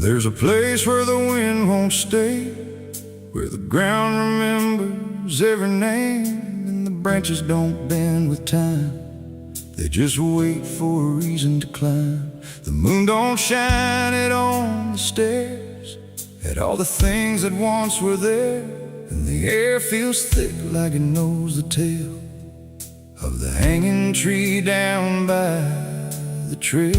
There's a place where the wind won't stay, where the ground remembers every name, and the branches don't bend with time. They just wait for a reason to climb. The moon don't shine it on the stairs, at all the things that once were there, and the air feels thick like it knows the tale of the hanging tree down by the trail.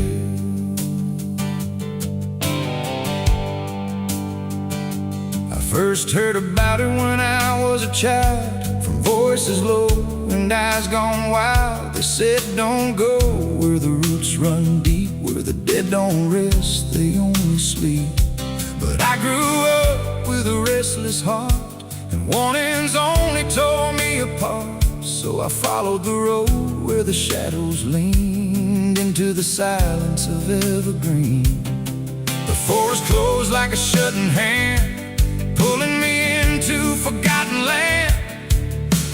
I first heard about it when I was a child, from voices low and eyes gone wild. They said don't go where the roots run deep, where the dead don't rest, they only sleep. But I grew up with a restless heart, and warnings only tore me apart. So I followed the road where the shadows leaned into the silence of evergreen. The forest closed like a shutting hand, pulling me into forgotten land.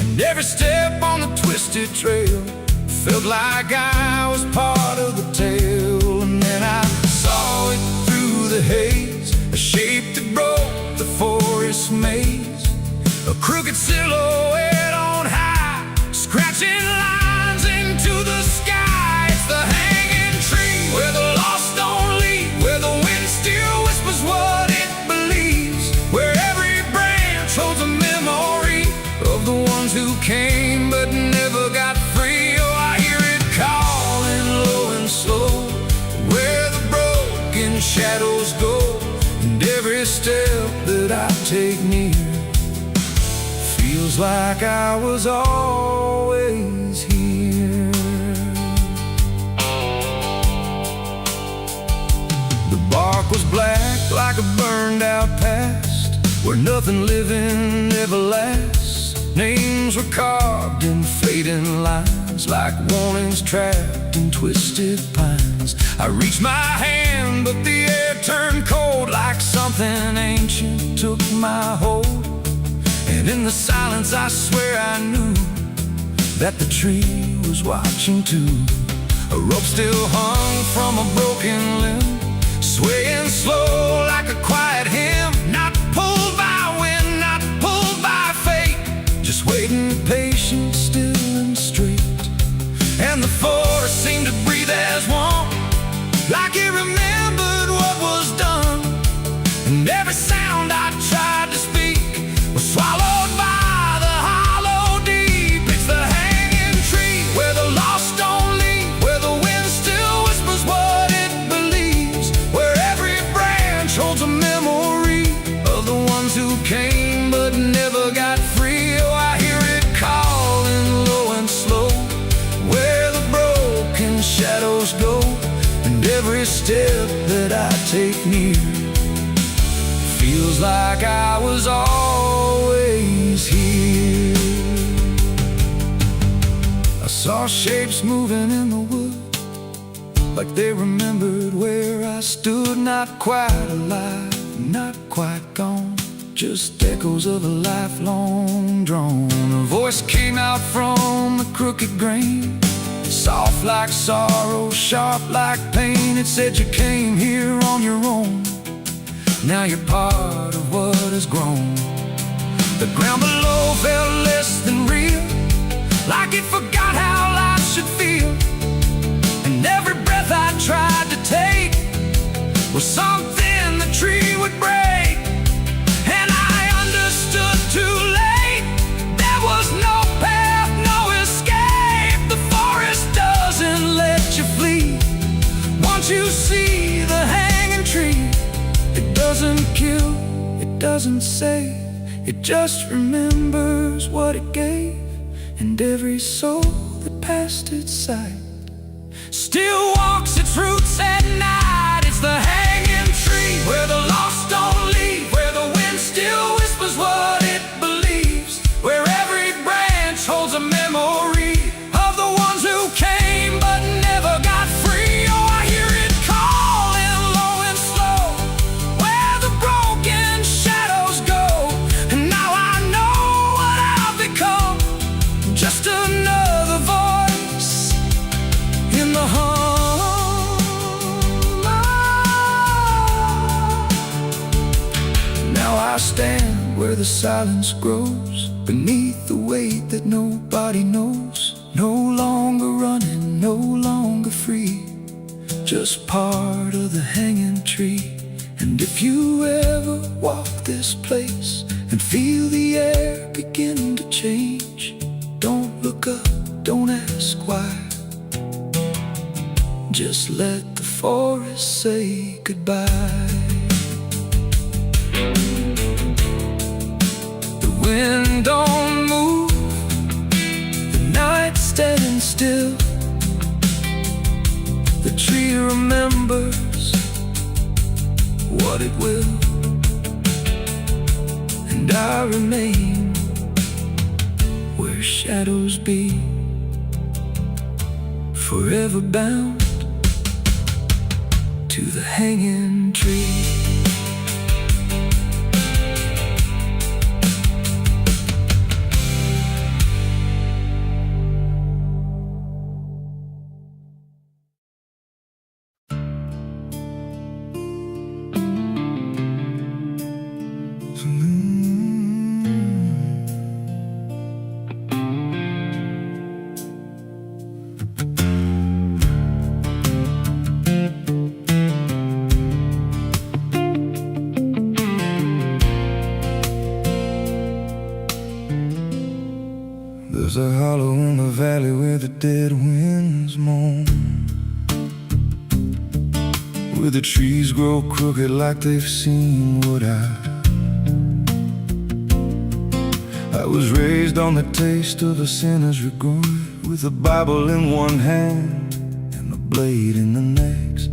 And every step on the twisted trail felt like I was part of the tale. And then I saw it through the haze, a shape that broke the forest maze, a crooked silhouette on high, scratching lines into the sky. It's the hanging tree where the lost don't leave, where the wind still whispers what it believes, where every branch holds a memory of the ones who came but never got free. Oh, I hear it calling low and slow, where the broken shadows go, and every step that I take near feels like I was always here. The bark was black like a burned out past, where nothing living ever lasts. Names were carved in fading lines, like warnings trapped in twisted pines. I reached my hand, but the air turned cold, like something ancient took my hold. And in the silence I swear I knew that the tree was watching too. A rope still hung from a broken limb, swaying slow like a quiet hymn, not pulled by wind, not pulled by fate, just waiting patient, still and straight. And the forest seemed to breathe as one, like it remembered what was done. And every sound I tried to speak was swallowed by the hollow deep. It's the hanging tree where the lost don't leave, where the wind still whispers what it believes, where every branch holds a memory of the ones who came but never got free. Oh, I hear it calling low and slow, where the broken shadows go, and every step that I take near feels like I was always here. I saw shapes moving in the wood, like they remembered where I stood. Not quite alive, not quite gone, just echoes of a lifelong drone. A voice came out from the crooked grain, soft like sorrow, sharp like pain. It said you came here on your own, now you're part of what has grown. The ground below felt less than real, like it forgot how life should feel. And every breath I tried to take was something the tree would break. And I understood too late, there was no path, no escape. The forest doesn't let you flee. Once you see the hanging tree, it doesn't kill, it doesn't save, it just remembers what it gave. And every soul that passed its sight still walks its roots at night. It's the hanging tree where the lost don't leave, where the wind still whispers what it believes, where every branch holds a memory of the ones who came but never got free. Oh, I hear it calling low and slow, where the broken shadows go. And now I know what I've become, just another voice in the hum I stand where the silence grows, beneath the weight that nobody knows. No longer running, no longer free, just part of the hanging tree. And if you ever walk this place and feel the air begin to change, don't look up, don't ask why. Just let the forest say goodbye. The wind don't move, the night's standing still. The tree remembers what it will, and I remain where shadows be, forever bound to the hanging tree. There's a hollow in the valley where the dead winds moan, where the trees grow crooked like they've seen what I was raised on the taste of a sinner's regret, with a Bible in one hand and a blade in the next.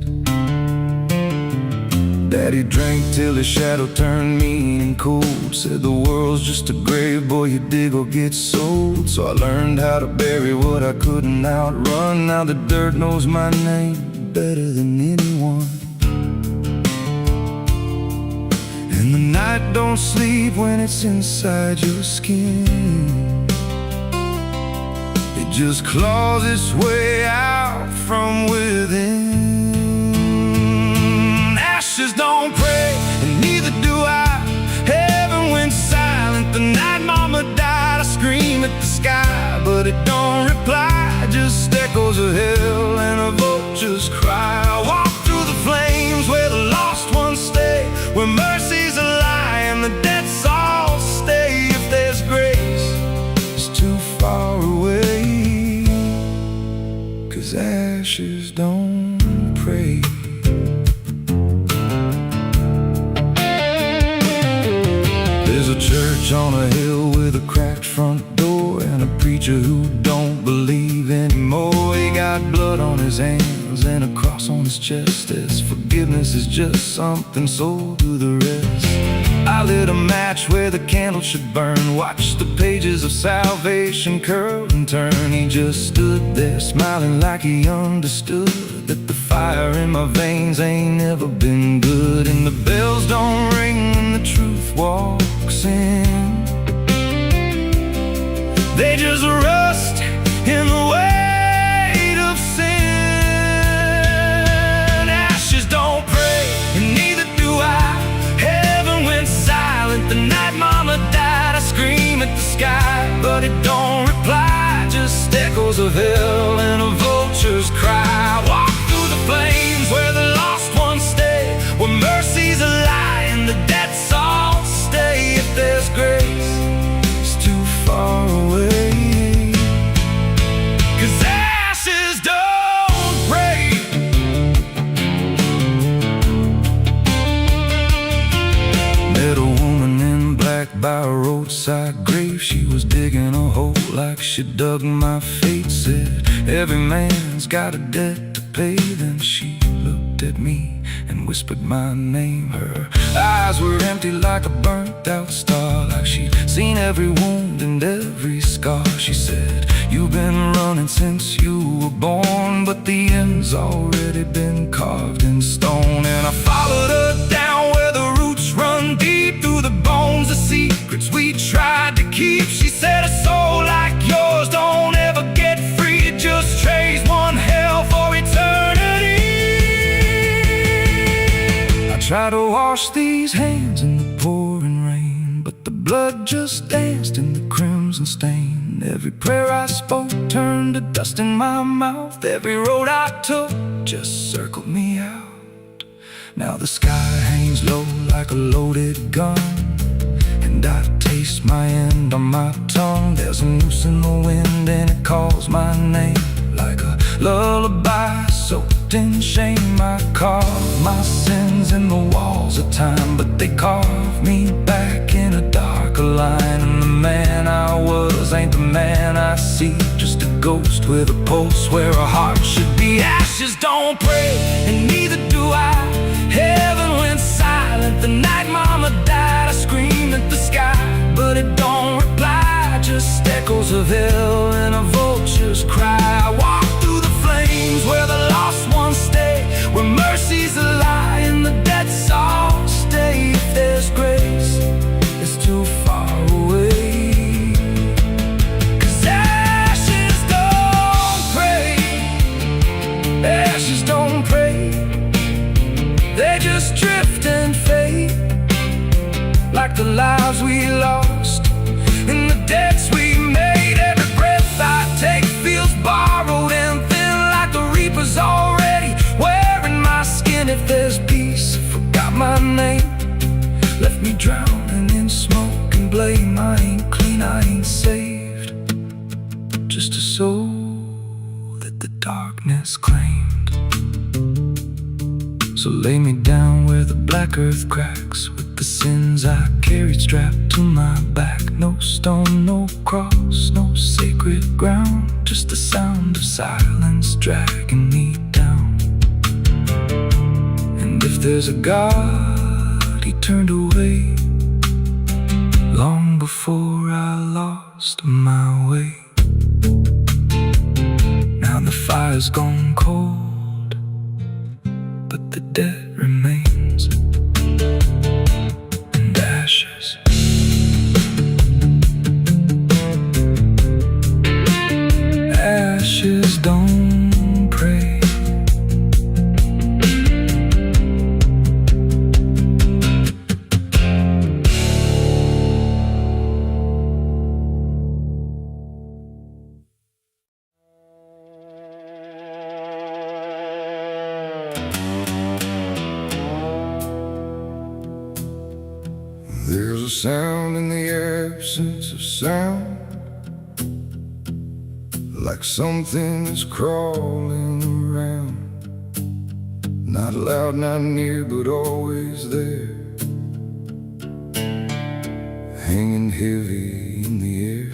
Daddy drank till his shadow turned mean and cold, said the world's just a grave, boy, you dig or get sold. So I learned how to bury what I couldn't outrun. Now the dirt knows my name better than anyone. And the night don't sleep when it's inside your skin. It just claws its way out from within. Ashes don't pray, and neither do I. Heaven went silent the night mama died. I scream at the sky, but it don't reply. Just echoes of hell and a vulture's cry. I walk through the flames where the lost ones stay, where mercy's a lie and the dead souls stay. If there's grace, it's too far away, 'cause ashes don't pray. There's a church on a hill with a cracked front door, and a preacher who don't believe anymore. He got blood on his hands and a cross on his chest, as forgiveness is just something sold to the rest. I lit a match where the candle should burn, watched the pages of salvation curl and turn. He just stood there smiling like he understood that the fire in my veins ain't never been good. And the bells don't ring when the truth walks in, they just rust in the weight of sin. Ashes don't pray, and neither do I. Heaven went silent the night mama died. I scream at the sky, but it don't reply. Just echoes of hell and a vulture's cry. Walk through the flames where the lost ones stay, where mercy's a lie and the dead souls stay. If there's grace, it's too far away, 'cause ashes don't pray. Met a woman in black by a roadside grave. She was digging a hole like she dug my fate. Said every man's got a debt to pay. Then she looked at me and whispered my name. Her eyes were empty like a burnt out star, like she'd seen every wound and every scar. She said, you've been running since you were born, but the end's already been carved in stone. And I followed her down where the roots run deep through the bones, the secrets we tried to keep. She said, a soul like yours don't ever get free. It just trades one hell for eternity. I try to wash these hands in the pouring rain, blood just danced in the crimson stain. Every prayer I spoke turned to dust in my mouth. Every road I took just circled me out. Now the sky hangs low like a loaded gun, and I taste my end on my tongue. There's a noose in the wind and it calls my name like a lullaby soaked in shame. I carve my sins in the walls of time, but they carve me back in a darker line. And the man I was ain't the man I see, just a ghost with a pulse where a heart should be. Ashes don't pray, and neither do I. Heaven went silent the night mama died. I screamed at the sky, but it don't reply. Just echoes of hell and a vulture's cry. I walk through the flames where the lost ones stay, where mercy's a lie and the dead all stay. If there's grace, it's too far away. 'Cause ashes don't pray, ashes don't pray. They just drift and fade, like the lives we lost and the debts we made. Every breath I take feels borrowed and thin, like the reaper's already wearing my skin. If there's peace, forgot my name, left me drowning in smoke and blame. I ain't clean, I ain't saved, just a soul that the darkness claimed. So lay me down where the black earth cracks, with the sins I carried strapped to my back. No stone, no cross, no sacred ground, just the sound of silence dragging me down. And if there's a God, he turned away long before I lost my way. Now the fire's gone cold, but the debt remains, and ashes. Ashes don't pray. There's a sound in the absence of sound, like something is crawling around. Not loud, not near, but always there, hanging heavy in the air.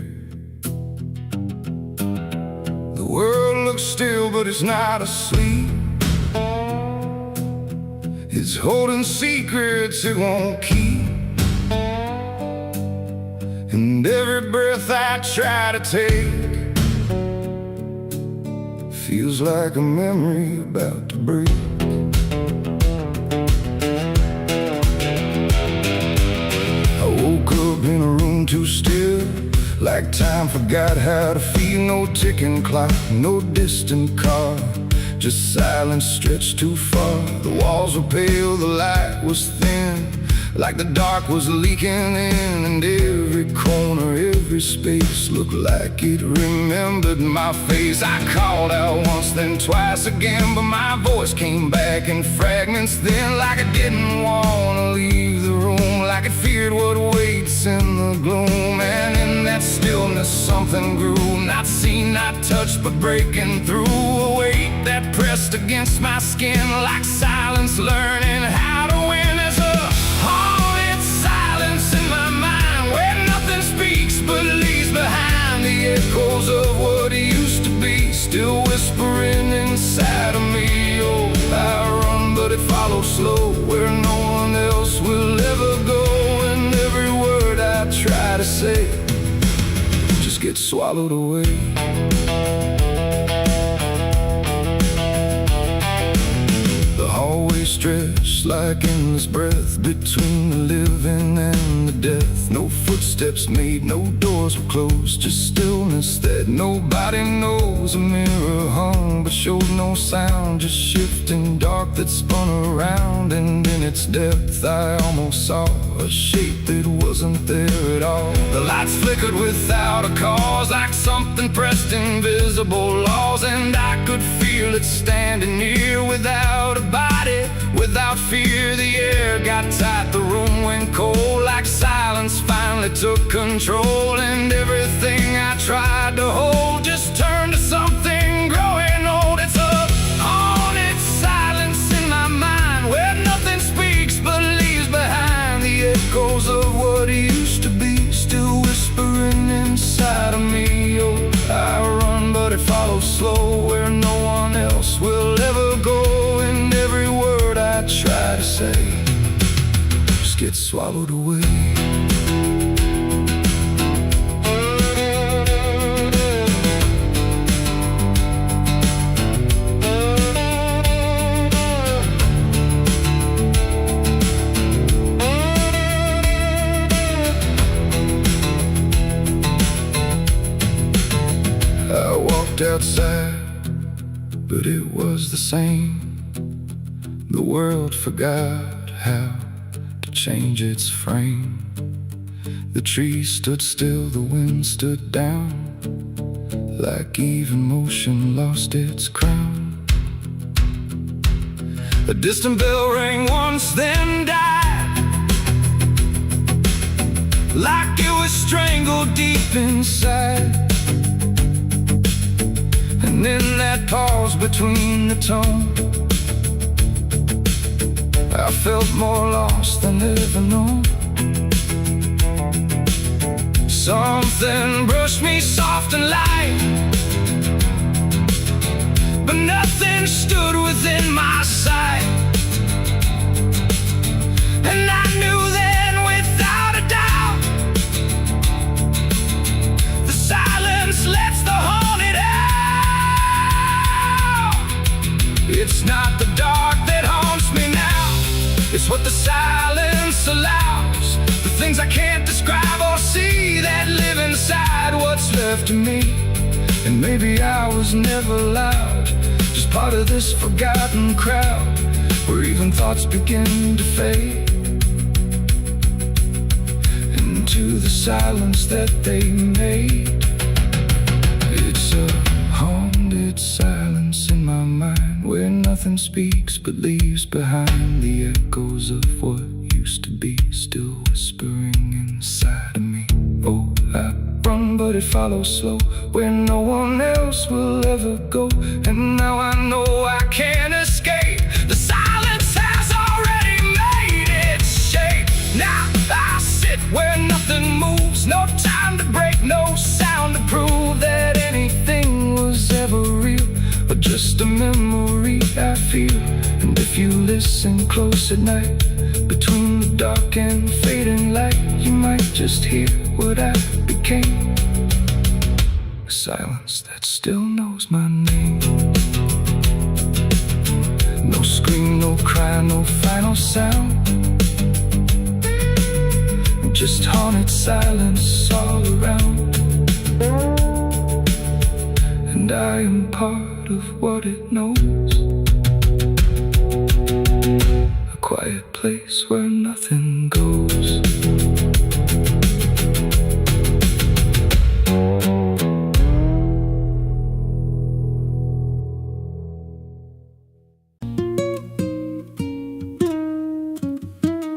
The world looks still, but it's not asleep. It's holding secrets it won't keep. And every breath I try to take feels like a memory about to break. I woke up in a room too still, like time forgot how to feel. No ticking clock, no distant car, just silence stretched too far. The walls were pale, the light was thin, like the dark was leaking in. And every corner, every space looked like it remembered my face. I called out once, then twice again, but my voice came back in fragments then, like I didn't want to leave the room, like it feared what waits in the gloom. And in that stillness something grew, not seen, not touched, but breaking through. A weight that pressed against my skin, like silence learning how to win. There's a haunted silence in my mind, where nothing speaks but leaves behind the echoes of what used to be, still whispering inside of me. Oh, I run, but it follows slow, where no one else will ever go. And every word I try to say just gets swallowed away. The hallway stretched like endless breath between the living and the death. No footsteps made, no doors were closed, just stillness that nobody knows. A mirror hung but showed no sound, just shifting dark that spun around. And in its depth I almost saw a shape that wasn't wasn't there at all. The lights flickered without a cause, like something pressed invisible laws. And I could feel it standing near without a body, without fear. The air got tight, the room went cold, like silence finally took control. And everything I tried to hold just turned to something growing old. It's a haunted silence in my mind, where nothing speaks but leaves behind the echoes of what used to be, still whispering inside of me. Oh, I run, but it follows slow, where no one else will ever go. And every word I try to say just gets swallowed away. I walked outside, but it was the same. The world forgot how to change its frame. The trees stood still, the wind stood down, like even motion lost its crown. A distant bell rang once, then died, like it was strangled deep inside. And in that pause between the tone, I felt more lost than ever known. Something brushed me soft and light, but nothing stood within my sight. And I knew then without a doubt, the silence lets the haunted out. It's not the dark that haunts me now, it's what the silence allows. The things I can't describe or see that live inside what's left of me. And maybe I was never loud, just part of this forgotten crowd, where even thoughts begin to fade into the silence that they made. It's a haunted silence in my mind, where nothing speaks but leaves behind the echoes of what used to be, still whispering inside of me. Oh, I run, but it follows slow, where no one else will ever go. And now I know I can't escape. The silence has already made its shape. Now I sit where nothing moves, no time to break, no sound to prove that anything was ever real, but just a memory I feel. And if you listen close at night, between the dark and fading light, you might just hear what I became. A silence that still knows my name. No scream, no cry, no final sound, just haunted silence all around. And I am part of what it knows, a quiet place where nothing goes.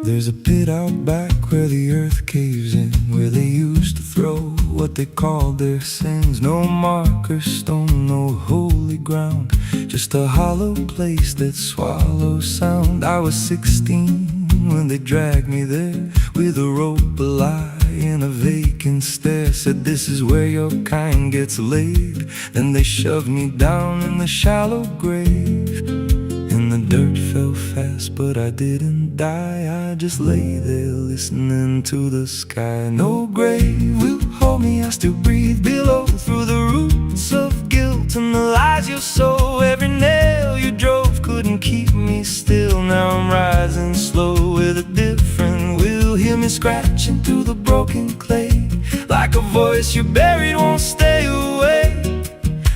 There's a pit out back where the earth caves in, where they used to throw what they called their sins. No marker stone, no holy ground, just a hollow place that swallows sound. I was 16 when they dragged me there, with a rope, a lie, and a vacant stare. Said this is where your kind gets laid. Then they shoved me down in the shallow grave, and the dirt fell fast, but I didn't die. I just lay there listening to the sky. No grave will hold me, I still breathe below, through the roots of guilt and the lies you sow. Every nail you drove couldn't keep me still. Now I'm rising slow with a different will. Hear me scratching through the broken clay, like a voice you buried won't stay away.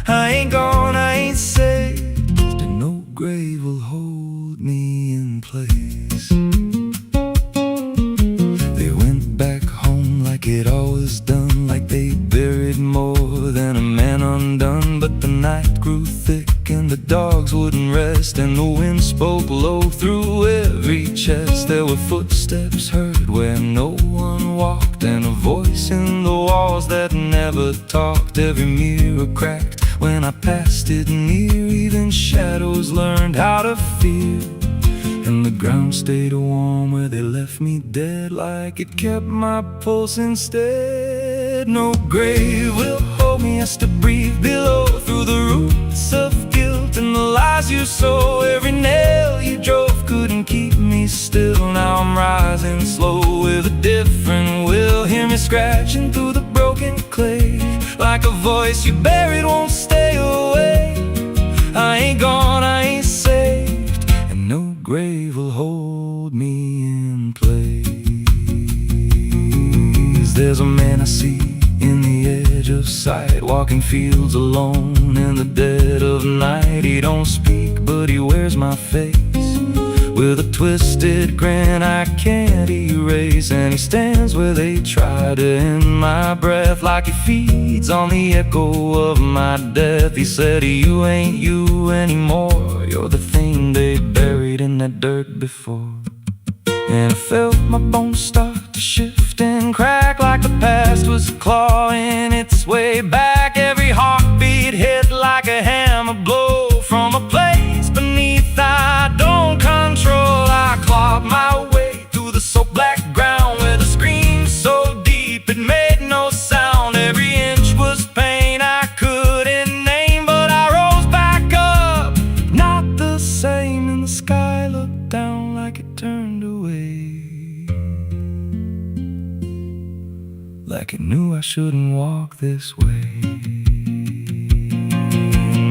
I ain't gone, I ain't saved, and no grave will hold me in place. They went back home walls wouldn't rest, and the wind spoke low through every chest. There were footsteps heard where no one walked, and a voice in the walls that never talked. Every mirror cracked when I passed it near. Even shadows learned how to fear, and the ground stayed warm where they left me dead, like it kept my pulse instead. No grave will hold me, I still breathe below, through the roots of guilt and the lies you sow. Every nail you drove couldn't keep me still. Now I'm rising slow with a different will. Hear me scratching through the broken clay, like a voice you buried won't stay away. I ain't gone, I ain't saved, and no grave will hold me in place. There's a man I see in the edge of sight, walking fields alone in the dead of night. He don't speak, but he wears my face with a twisted grin I can't erase. And he stands where they try to end my breath, like he feeds on the echo of my death. He said, you ain't you anymore, you're the thing they buried in that dirt before. And I felt my bones start to shift and crack, like the past was clawing its way back. Every heartbeat hit like a hammer blow from a place beneath I don't control. I clawed my way through the soaked black ground with a scream so deep it made no sound. Every inch was pain I couldn't name, but I rose back up, not the same. And the sky looked down like it turned away, like it knew I shouldn't walk this way.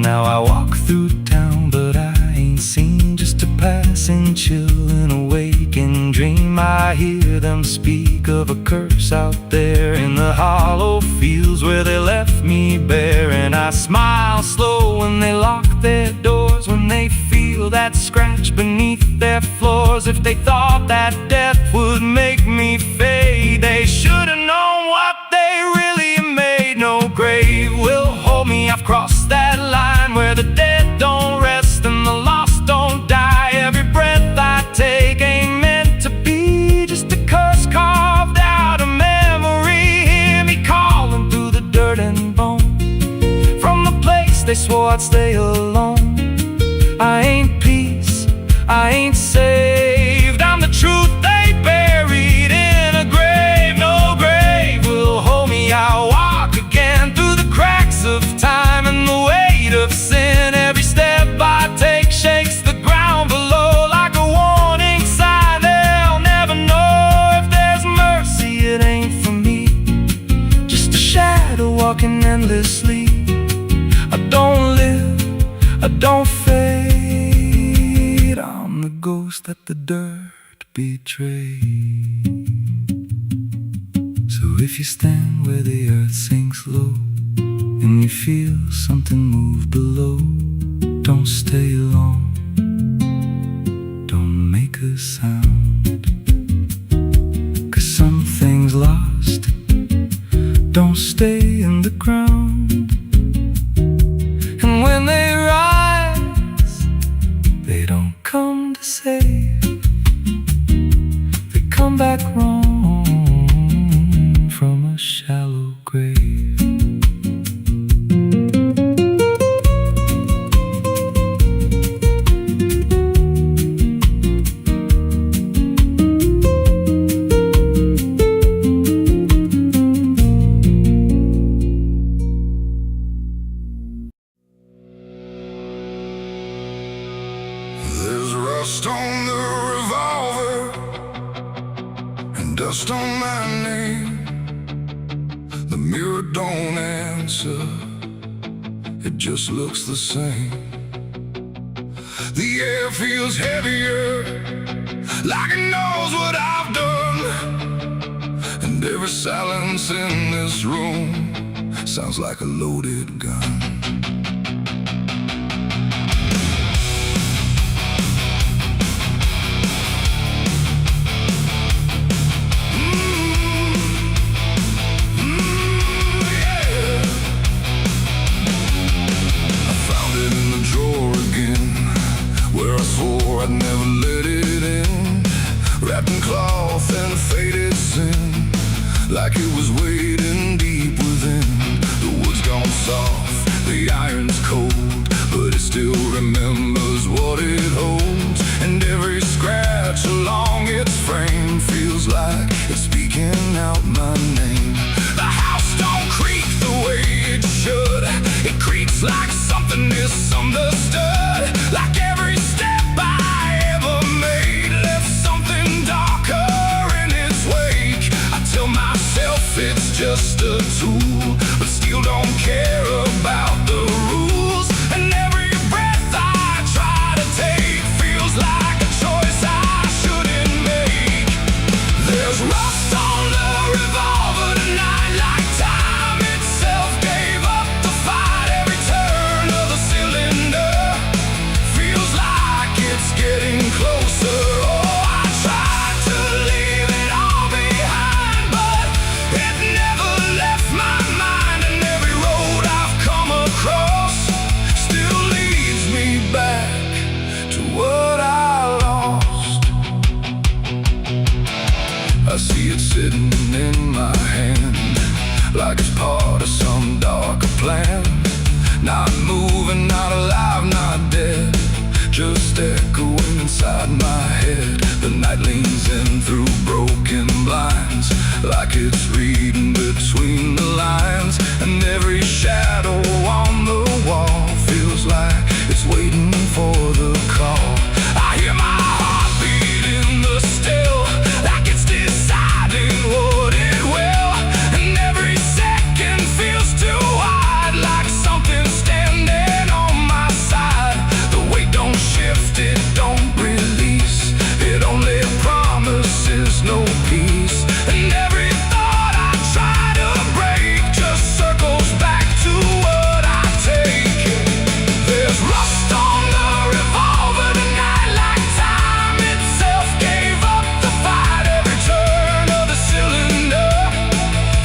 Now I walk through town, but I ain't seen, just a passing chill and a waking dream. I hear them speak of a curse out there in the hollow fields where they left me bare. And I smile slow when they lock their doors, when they feel that scratch beneath their floors. If they thought that death would make me fade, they should've known what they really made. No grave will hold me, I've crossed that line where the dead don't rest and the lost don't die. Every breath I take ain't meant to be, just a curse carved out of memory. Hear me calling through the dirt and bone, from the place they swore I'd stay alone. I ain't peace, I ain't saved, I'm the truth they buried in a grave. No grave will hold me, I'll walk again through the cracks of time and the weight of sin. Every step I take shakes the ground below like a warning sign. They'll never know if there's mercy, it ain't for me, just a shadow walking endlessly. I don't live, I don't fade, I'm the ghost that the dirt betrayed. So if you stand where the earth sinks low and you feel something move below, don't stay long, don't make a sound, 'cause something's lost, don't stay in the ground. And when they rise, they don't come to save, they come back wrong from a shallow grave. There's rust on the revolver and dust on my name. The mirror don't answer, it just looks the same. The air feels heavier, like it knows what I've done. And every silence in this room sounds like a loaded gun. like it was waiting deep within. The wood's gone soft, the iron's cold, but it still remembers what it holds. And every scratch along its frame feels like it's speaking out my name. The house don't creak the way it should. It creaks like something misunderstood. Like every step I ever made left something darker in its wake. I tell myself it's just a tool, but still don't care about the rules. And every breath I try to take feels like a choice I shouldn't make. There's rust on the revolver tonight, like time itself gave up the fight. Every turn of the cylinder feels like it's getting closer. Oh, I tried to leave it all behind, but it never left my mind. And every road I've come across still leads me back to what I lost. I see it sitting in my hand, like it's part of some darker plan. Not moving, not alive, not dead, just echoing inside my head. The night leans in through broken blinds, like it's reading between the lines. And every shadow on the wall feels like it's waiting for the call. I hear my heart beat in the still, like it's deciding what it will. And every second feels too wide, like something's standing on my side. The weight don't shift, it don't release, it only promises no peace. And every thought I try to break just circles back to what I take. There's rust on the revolver tonight, like time itself gave up the fight. Every turn of the cylinder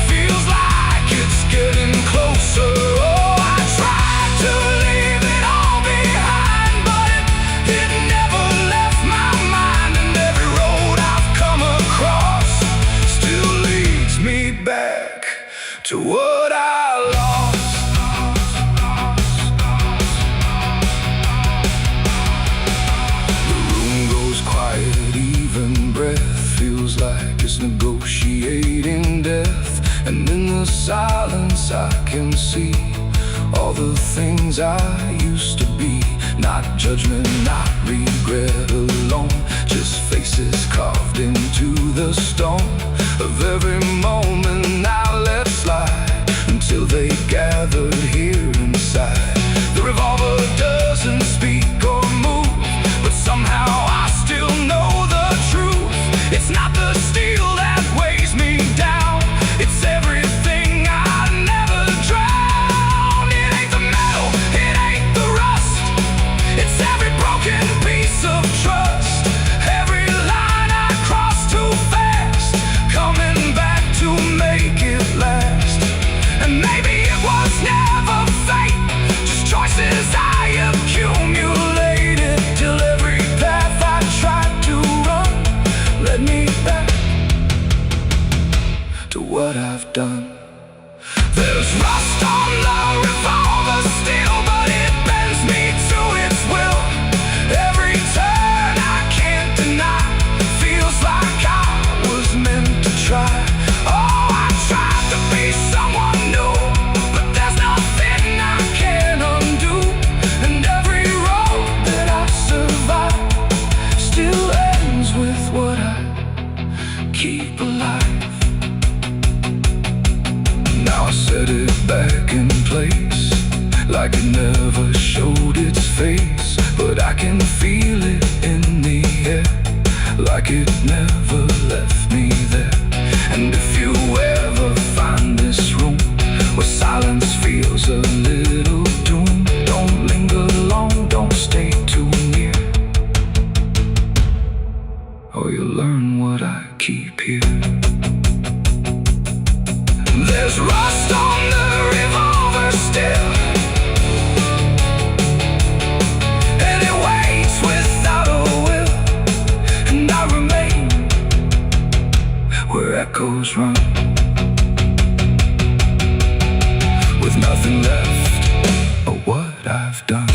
feels like it's getting closer. Oh, I tried to leave it all behind, but it never left my mind. And every road I've come across still leads me back to what I lost. The room goes quiet, even breath feels like it's negotiating death. And in the silence I can see all the things I used to be. Not judgment, not regret alone, just faces carved into the stone of every moment I let slide, until they gathered here inside. The revolver doesn't speak or move, but somehow I still know the truth. It's not the steel that weighs me down, it's everything I never drowned. It ain't the metal, it ain't the rust, it's every broken piece of trust. Every line I cross too fast, coming back to make it last. And maybe it was never fate, just choices I accumulated, till every path I tried to run led me back to what I've done. There's rust on the revolver still, but it bends me to its will. Every turn I can't deny feels like I was meant to try. Oh, I tried to be someone new, but there's nothing I can undo. And every road that I survive still ends with what I keep alive. Now I set it back in place, like it never showed its face. But I can feel it in the air, like it never left me there. And if you ever find this room where silence feels a little doom, don't linger long, don't stay too near, or you'll learn what I keep here. There's rust on the revolver still, and it waits without a will. And I remain where echoes run. nothing left of what I've done.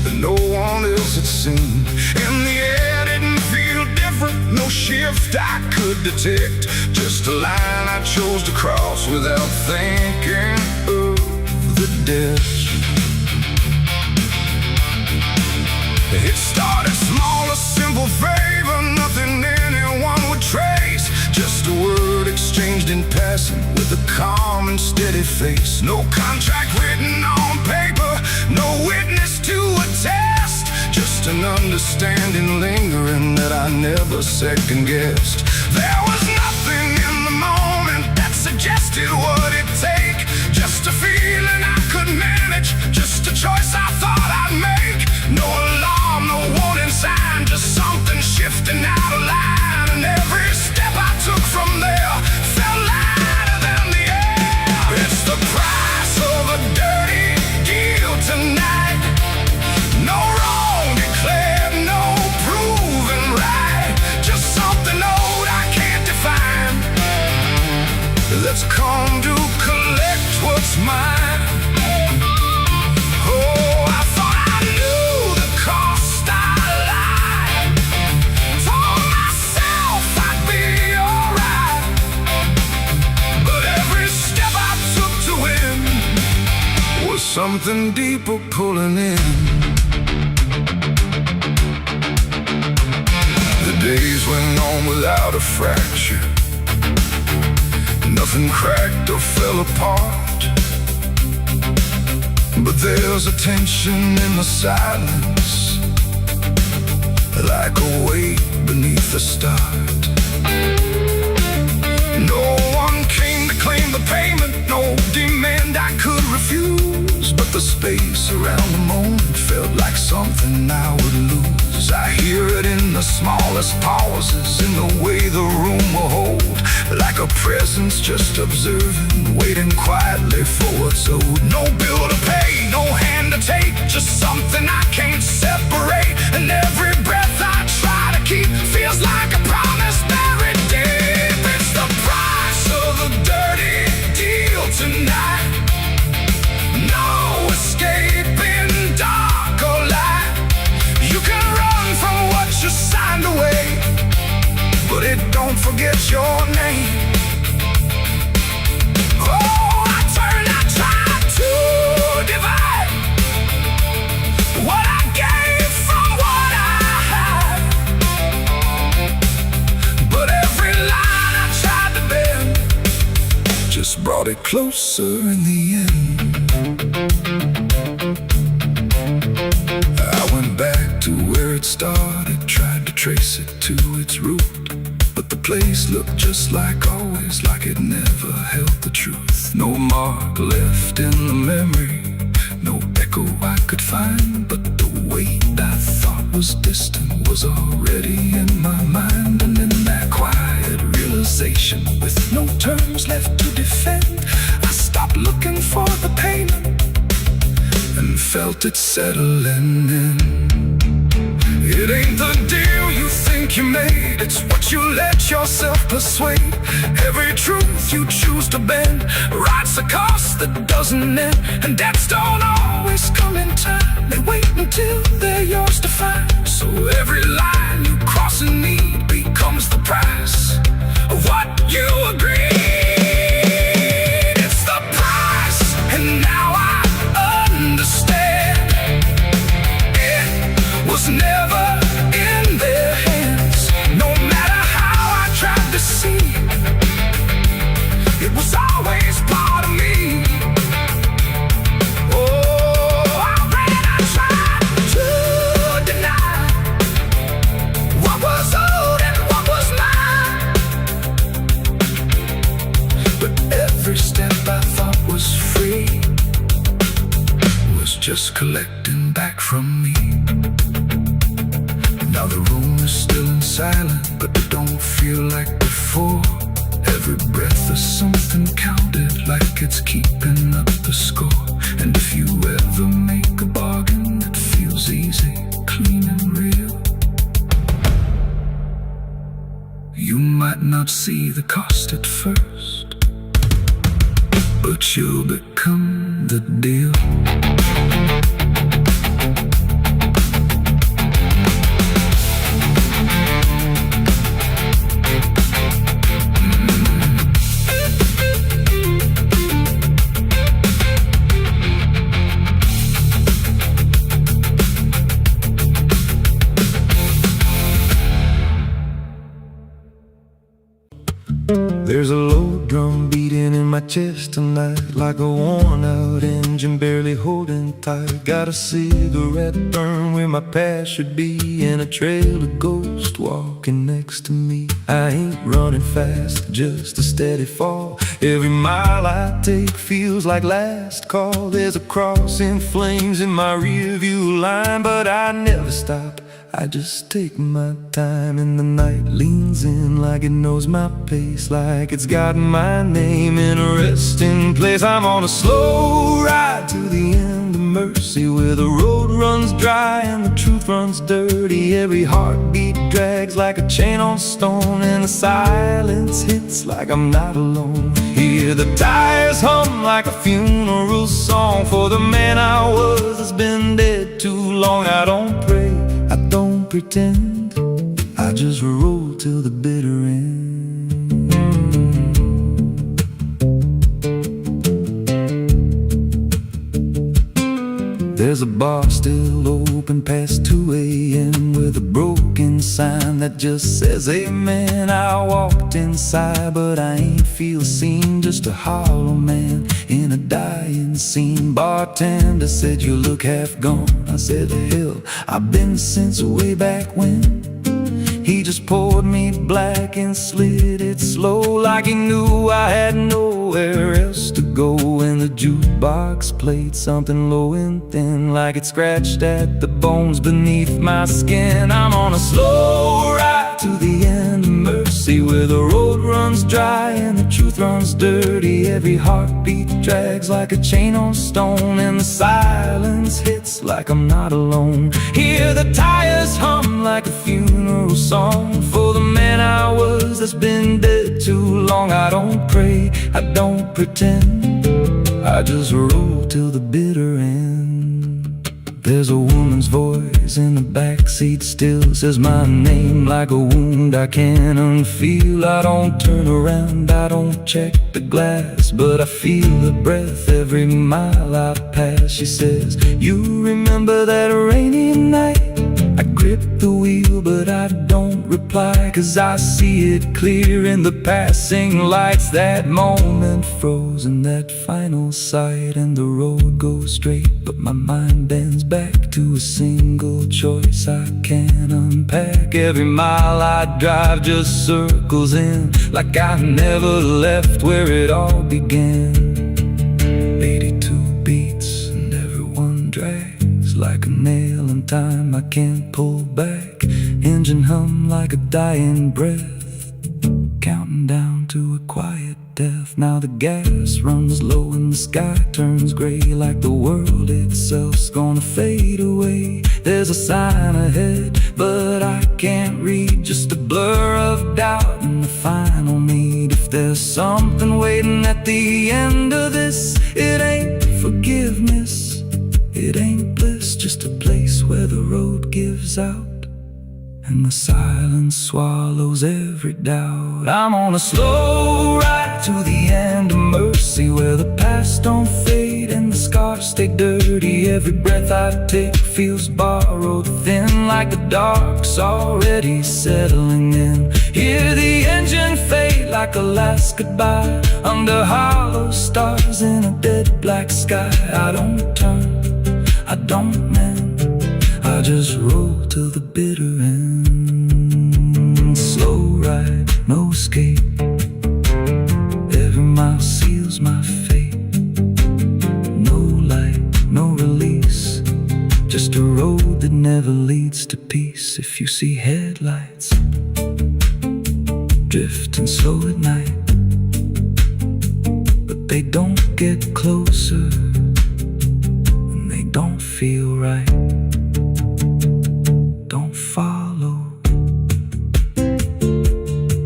That no one else had seen. And the air didn't feel different, no shift I could detect. Just a line I chose to cross without thinking of the ditch. It started small, a simple favor, nothing anyone would trace. Just a word exchanged in passing with a calm and steady face. No contract written on paper, no witness to attest. Just an understanding lingering that I never second-guessed. There was nothing in the moment that suggested what it'd take. Just a feeling I could manage, just a choice I thought I'd make. No alarm, no warning sign, just something shifting out of line. And every step I took from there felt lighter than the air. It's the price of a dirty deal tonight. No wrong declared, no proven right. Just something old I can't define. Let's come to collect what's mine. Something deeper pulling in. The days went on without a fracture. Nothing cracked or fell apart. But there's a tension in the silence, like a weight beneath the start. No one came to claim the payment, no demand I could refuse. But the space around the moment felt like something I would lose. I hear it in the smallest pauses, in the way the room will hold, like a presence just observing, waiting quietly for what's owed. No bill to pay, no hand to take, just something I can't separate. And every breath I try to keep feels like a promise buried deep. It's the price of a dirty deal tonight. No escaping dark or light. You can run from what you signed away, but it don't forget your name. Oh, I try to divide what I gave from what I had. But every line I tried to bend just brought it closer in the end. I went back to where it started, tried to trace it to its root. But the place looked just like always, like it never held the truth. No mark left in the memory, no echo I could find. But the weight I thought was distant was already in my mind. And in that quiet realization, with no terms left to defend, I stopped looking for the payment and felt it settling in. It ain't the deal you think you made, it's what you let yourself persuade. Every truth you choose to bend writes a cost that doesn't end. And debts don't always come in time, they wait until they're yours to find. So every line you cross in need becomes the price of what you agreed. It's the price, and now I understand. It was never in their hands. No matter how I tried to see, it was always part of me. Oh, I tried to deny what was owed and what was mine. But every step I thought was free just collecting back from me. Now the room is still and silent, but it don't feel like before. Every breath is something counted, like it's keeping up the score. And if you ever make a bargain that feels easy, clean and real, you might not see the cost at first, but you'll become the deal. There's a low drum beating in my chest tonight, like a worn-out engine barely holding tight. Got a cigarette burn where my past should be, and a trail of ghosts walking next to me. I ain't running fast, just a steady fall. Every mile I take feels like last call. There's a cross in flames in my rearview line, but I never stop, I just take my time. And the night leans in like it knows my pace, like it's got my name in a resting place. I'm on a slow ride to the end of mercy, where the road runs dry and the truth runs dirty. Every heartbeat drags like a chain on stone, and the silence hits like I'm not alone. Hear the tires hum like a funeral song for the man I was that's been dead too long. I don't pray, I don't pretend, I just roll till the bitter end. There's a bar still open past 2 a.m. with a broken sign that just says amen. I walked inside, but I ain't feel seen, just a hollow man in a dying scene. Bartender said you look half gone. I said hell, I've been since way back when. He just poured me black and slid it slow, like he knew I had nowhere else to go. And the jukebox played something low and thin, like it scratched at the bones beneath my skin. I'm on a slow ride to the end of mercy, where the road runs dry and the truth runs dirty. Every heartbeat drags like a chain on stone, and the silence hits like I'm not alone. Hear the tires hum like a funeral song for the man I was that's been dead too long. I don't pray, I don't pretend, I just roll till the bitter end. There's a woman's voice in the backseat still, says my name like a wound I can't unfeel. I don't turn around, I don't check the glass, but I feel her breath every mile I pass. She says, you remember that rainy night? I grip the wheel, but I don't reply, 'cause I see it clear in the passing lights. That moment frozen, that final sight, and the road goes straight, but my mind bends back to a single choice I can't unpack. Every mile I drive just circles in, like I never left where it all began. 82 beats and everyone drags like a nail in time I can't pull back. Engine hum like a dying breath, counting down to a quiet death. Now the gas runs low and the sky turns gray, like the world itself's gonna fade away. There's a sign ahead, but I can't read, just a blur of doubt and the final need. If there's something waiting at the end of this, it ain't forgiveness, it ain't bliss, just a place where the road gives out and the silence swallows every doubt. I'm on a slow ride to the end of mercy, where the past don't fade and the scars stay dirty. Every breath I take feels borrowed, thin, like the dark's already settling in. Hear the engine fade like a last goodbye, under hollow stars in a dead black sky. I don't turn, I don't mend, I just roll till the bitter end. Slow ride, no escape, every mile seals my fate. No light, no release, rest at peace if you see headlights drifting slow at night, but they don't get closer and they don't feel right. Don't follow,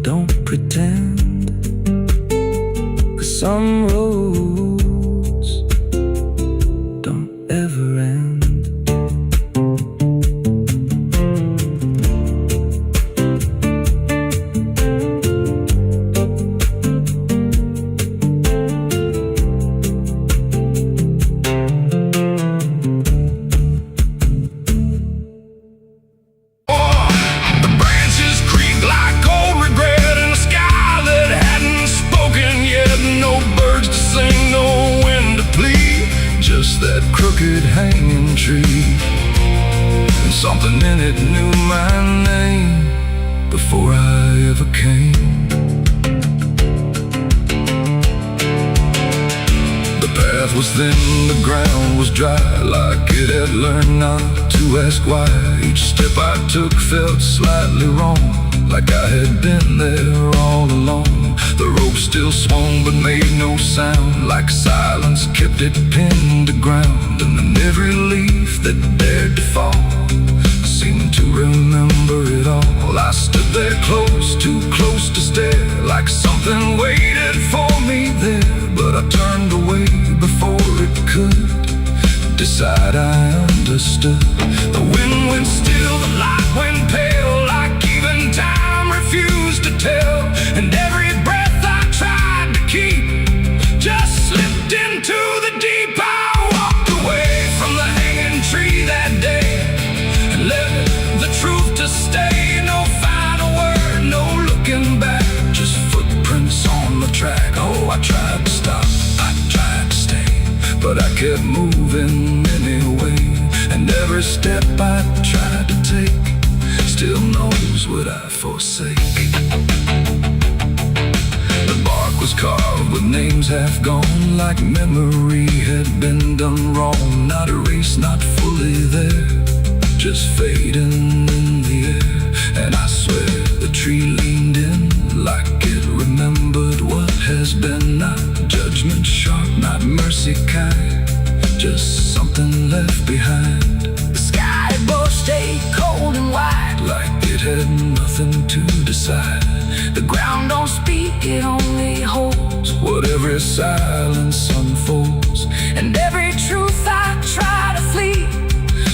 don't pretend, 'cause some roads don't ever end. That crooked hanging tree, and something in it knew my name before I ever came. The path was thin, the ground was dry, like it had learned not to ask why. Each step I took felt slightly wrong, like I had been there all along. The rope still swung but made no sound, like silence kept it pinned to ground. And then every leaf that dared to fall seemed to remember it all. I stood there close, too close to stare, like something waited for me there. But I turned away before it could decide I understood. The wind went still, the light went pale, like even time refused to tell. And every breath I tried to keep just slipped into the deep. I walked away from the hanging tree that day and let the truth to stay. No final word, no looking back, just footprints on the track. Oh, I tried to stop, I tried to stay, but I kept moving anyway. And every step I tried to take still knows what I forsake. The bark was carved with names half gone, like memory had been done wrong. Not erased, not fully there, just fading in the air. And I swear the tree leaned in like it remembered what has been. Not judgment sharp, not mercy kind, just something left behind. The sky above stayed cold and wide, like it had nothing to decide. The ground don't speak, it only holds what every silence unfolds. And every truth I try to flee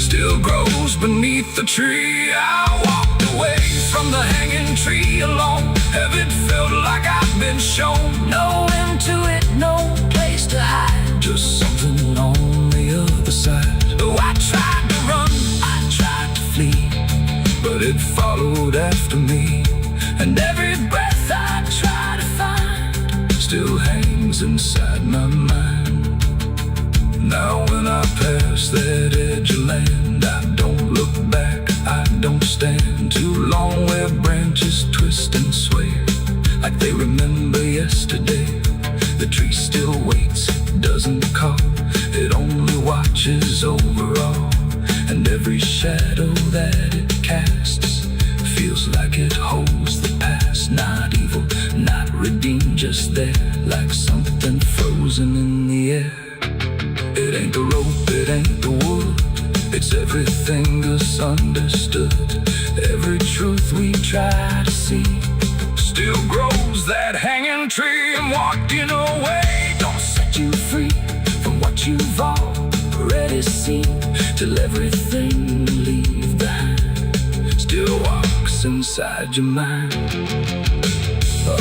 still grows beneath the tree. I walked away from the hanging tree alone. Heaven felt like I've been shown. No end to it, no place to hide, just something on the other side. Oh, I tried to run, I tried to flee, but it followed after me. And every breath I try to find still hangs inside my mind. Now when I pass that edge of land, I don't look back, I don't stand too long where branches twist and sway, like they remember yesterday. The tree still waits, doesn't call, it only watches over all. And every shadow that it casts feels like it holds the past. Not evil, not redeemed, just there, like something frozen in the air. It ain't the rope, it ain't the wood, it's everything misunderstood. Every truth we try to see still grows that hanging tree. And walking away don't set you free from what you've already seen, till everything you leave behind still walks inside your mind.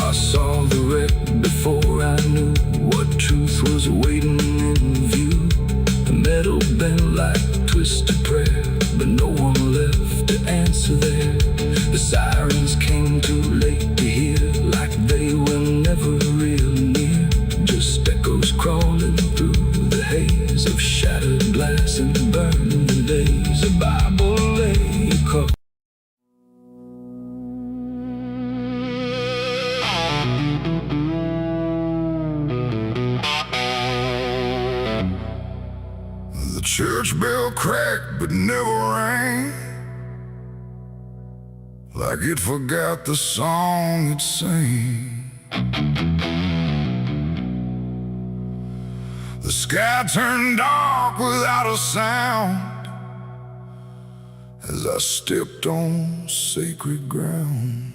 I saw the wreck before I knew what truth was waiting in view. The metal bent like twisted prayer, but no one left to answer there. The sirens came too late to hear, like they were never real near, just echoes crawling through the haze of shattered glass and burning days. A Bible lay across. The church bell cracked but never rang. like it forgot the song it sang. The sky turned dark without a sound as I stepped on sacred ground.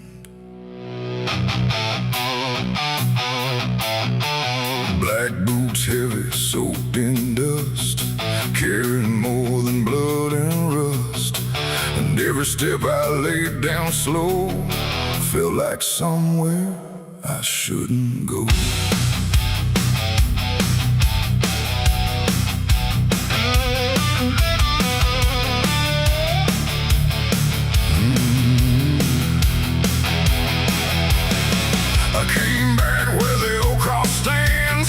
Black boots heavy, soaked in dust, carrying more than blood and rust. And every step I laid down slow felt like somewhere I shouldn't go. I came back where the old cross stands,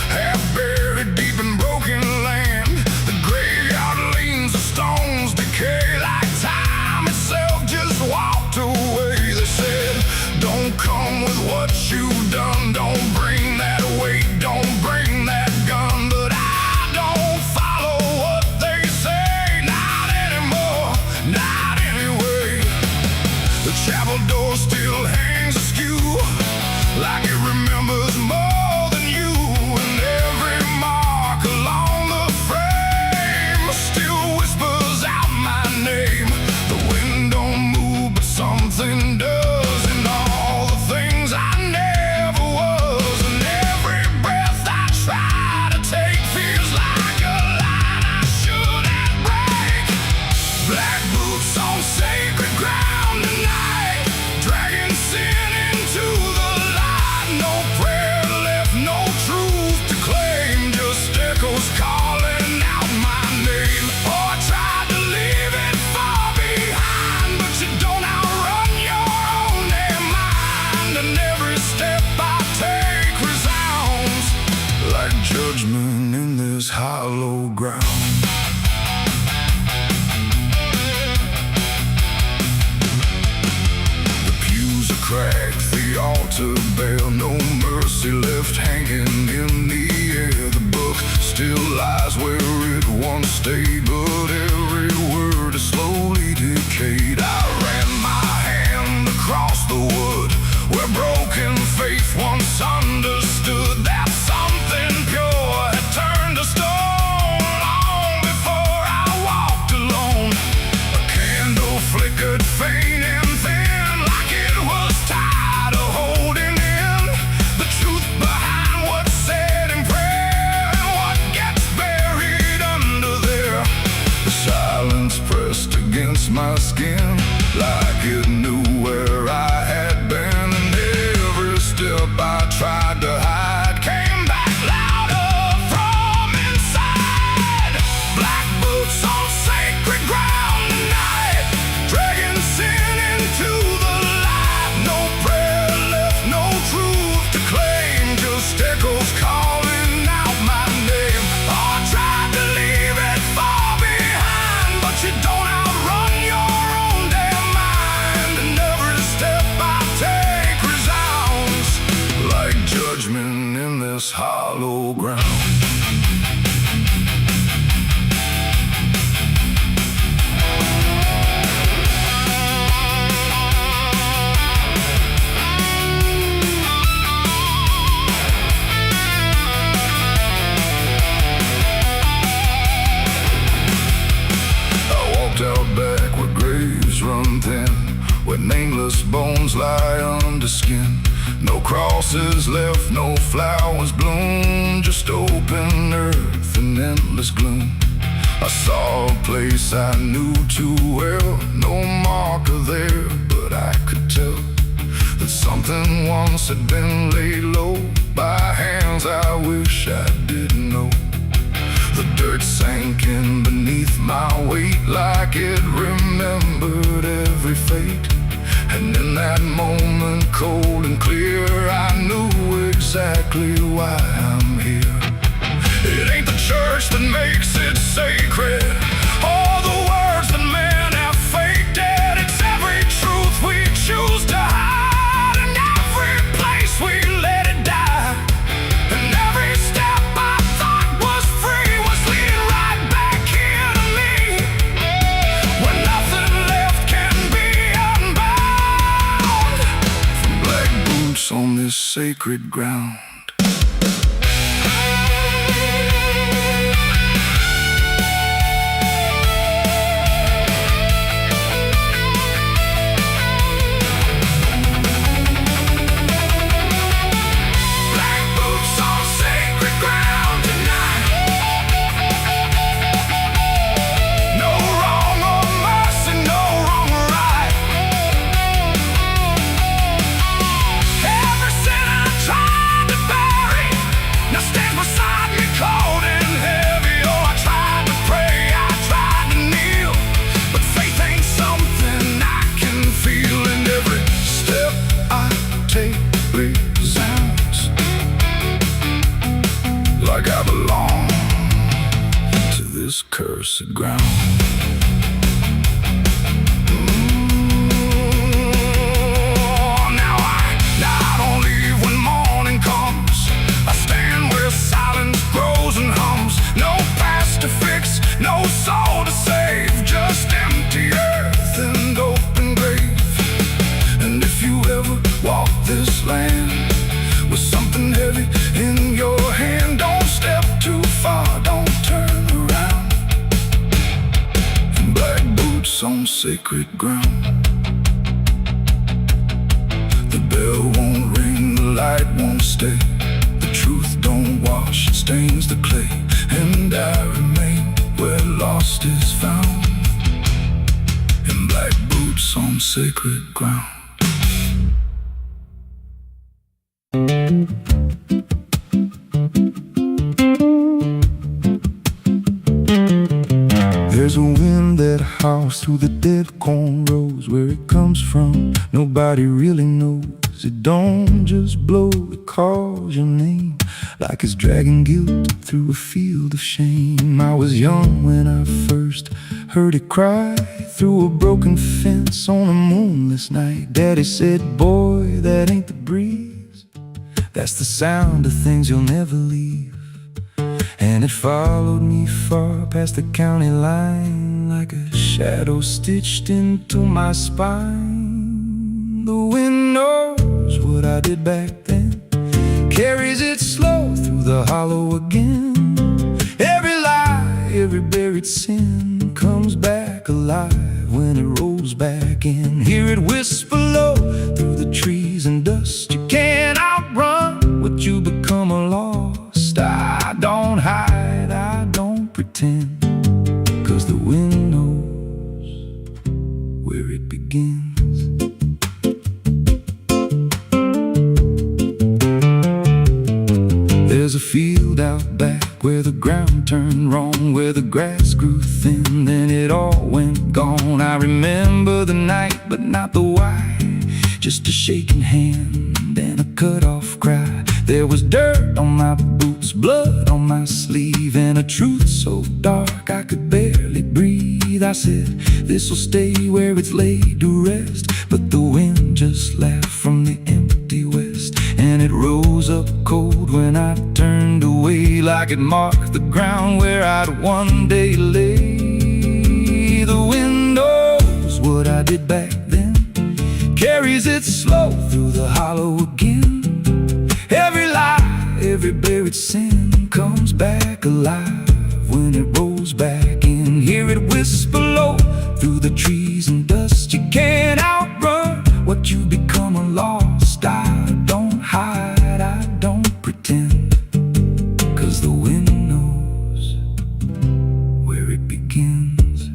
half buried deep in broken land. The graveyard leans, the stones decay like time itself just walked away. They said, don't come with what you've done, don't bring that weight, don't bring that gun. But I don't follow what they say, not anymore, not anyway. The chapel door still hangs askew, like it remembers more than you. And every mark along the frame still whispers out my name. The wind don't move, but something does. And all the things I never was, and every breath I try to take feels like a line I shouldn't break. Black boots on sacred ground tonight, dragging sin into the light. No prayer left, no truth to claim, just echoes calling out my name. Oh, I tried to leave it far behind, but you don't outrun your own damn mind. And every step I take resounds like judgment in this hollow ground. The pews are cracked, the altar bare, no mercy left hanging in the air. The book still lies where it once stayed, but every word is slowly decayed. I ran my hand across the wood where broken faith once understood that something pure had turned to stone long before I walked alone. A candle flickered faint and thin, like it was tired of holding in the truth behind what's said in prayer and what gets buried under there. The silence pressed against my skin like it knew where I had been, and every step I tried to hide came back louder from inside. Black boots on sacred ground tonight, dragging sin into the light. No prayer left, no truth to claim, just echoes calling out my name. Oh, I tried to leave it far behind, but you don't outrun your own damn mind. And every step I take resounds like judgment in this hollow ground. I walked out back where graves run thin, where nameless bones lie under skin. No crosses left, no flowers bloom, just open earth and endless gloom. I saw a place I knew too well, no marker there, but I could tell that something once had been laid low by hands I wish I didn't know. The dirt sank in beneath my weight like it remembered every fate. And in that moment, cold and clear, I knew exactly why I'm here. It ain't the church that makes it sacred, or the words that men have faked it. It's every truth we choose to hide, and every place we let it die. And every step I thought was free was leading right back here to me, where nothing left can be unbound. sacred ground. Like I belong to this cursed ground. Now I don't leave when morning comes. I stand where silence grows and hums. No past to fix, no soul to save, just empty earth and open grave. And if you ever walk this land with something heavy in your hand, don't step too far, don't turn around. Black boots on sacred ground. The bell won't ring, the light won't stay. The truth don't wash, it stains the clay. And I remain where lost is found, in black boots on sacred ground. There's a wind that howls through the dead corn rows. Where it comes from, nobody really knows. It don't just blow, it calls your name, like it's dragging guilt through a field of shame. I was young when I first heard it cry through a broken fence on a moonless night. Daddy said, boy, that ain't the breeze, that's the sound of things you'll never leave. And it followed me far past the county line, like a shadow stitched into my spine. The wind knows what I did back then, carries it slow through the hollow again. Every lie, every buried sin comes back alive when it rolls back in. Hear it whisper low through the trees and dust. You can't outrun what you become lost. I don't hide, I don't pretend, 'cause the wind knows where it begins. There's a field out back where the ground turned wrong, where the grass grew thin, then it all went gone. I remember the night, but not the why, just a shaking hand and a cut-off cry. There was dirt on my boots, blood on my sleeve, and a truth so dark I could barely breathe. I said, this'll stay where it's laid to rest, but the wind just laughed from the empty west, and it rose up cold when I turned away, like it marked the ground where I'd one day lay. The wind knows what I did back then, carries it slow through the hollow again. Every lie, every buried sin comes back alive when it rolls back in. Hear it whisper low through the trees and dust. You can't outrun what you become lost. I don't hide, I don't pretend, 'cause the wind knows where it begins.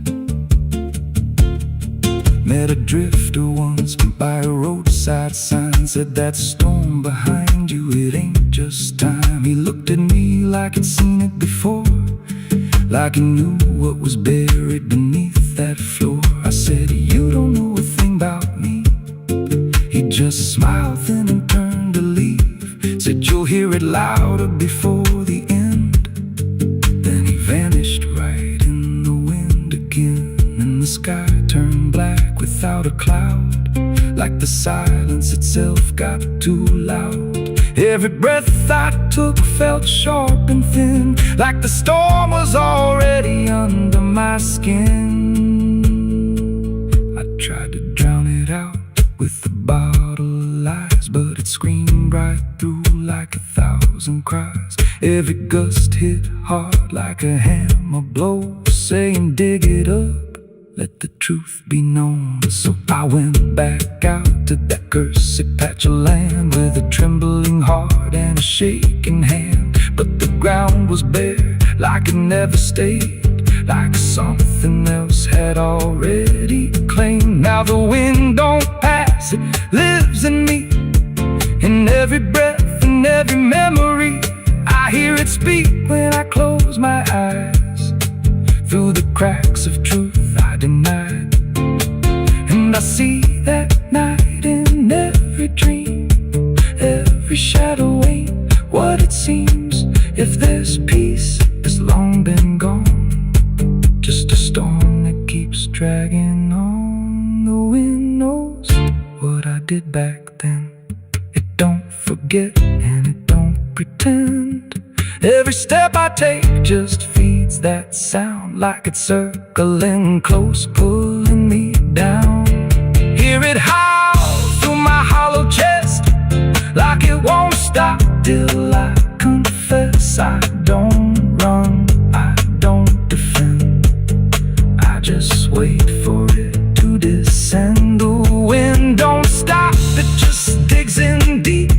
Met a drifter once by a roadside sign, said that storm behind you, it ain't just time. He looked at me like he'd seen it before, like he knew what was buried beneath that floor. I said, you don't know a thing about me. He just smiled then and turned to leave, said you'll hear it louder before the end. Then he vanished right in the wind again, and the sky turned black without a cloud, like the silence itself got too loud. Every breath I took felt sharp and thin, like the storm was already under my skin. I tried to drown it out with a bottle of lies, but it screamed right thousand cries. Every gust hit hard like a hammer blow, saying dig it up, let the truth be known. So I went back out to that cursed patch of land with a trembling heart and a shaking hand. But the ground was bare, like it never stayed, like something else had already claimed. Now the wind don't pass, it lives in me, in every breath and every memory. I hear it speak when I close my eyes, through the cracks of truth I denied. And I see that night in every dream, every shadow ain't what it seems. If there's peace, it's long been gone, just a storm that keeps dragging on. The wind knows what I did back then. It don't forget and it don't pretend. Every step I take just feeds that sound, like it's circling close, pulling me down. Hear it howl through my hollow chest, like it won't stop till I confess. I don't run, I don't defend, I just wait for it to descend. The wind don't stop, it just digs in deep,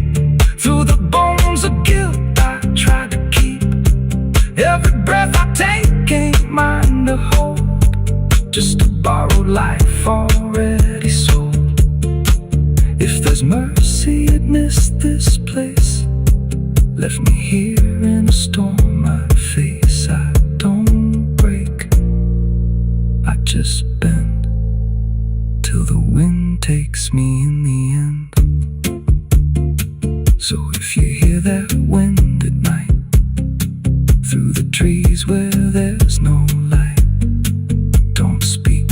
through the bones of guilt I try to keep. Every breath I take ain't mine to hold, just a borrowed life already sold. If there's mercy, it missed this place, left me here in a storm I face. I don't break, I just bend, till the wind takes me in the end. So if you hear that wind at night, through the trees where there's no light, don't speak,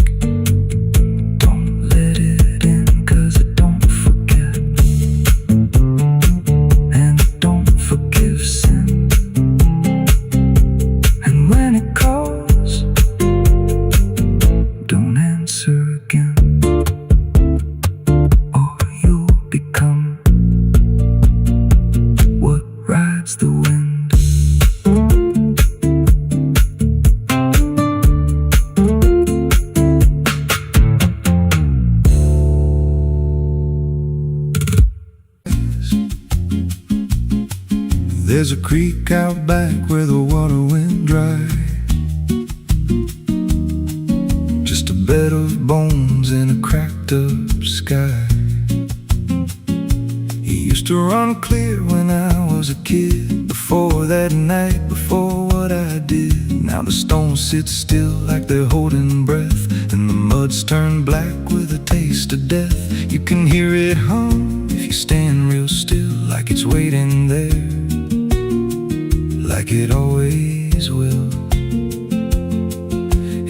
don't let it in, 'cause it don't forget, and it don't forgive sin. And when it calls, don't answer again, or you'll become what rides the wind. There's a creek out back where the water went dry, just a bed of bones in a cracked up sky. It used to run clear when I was a kid, before that night, before what I did. Now the stones sit still like they're holding breath, and the mud's turned black with a taste of death. You can hear it hum if you stand real still, like it's waiting there, like it always will.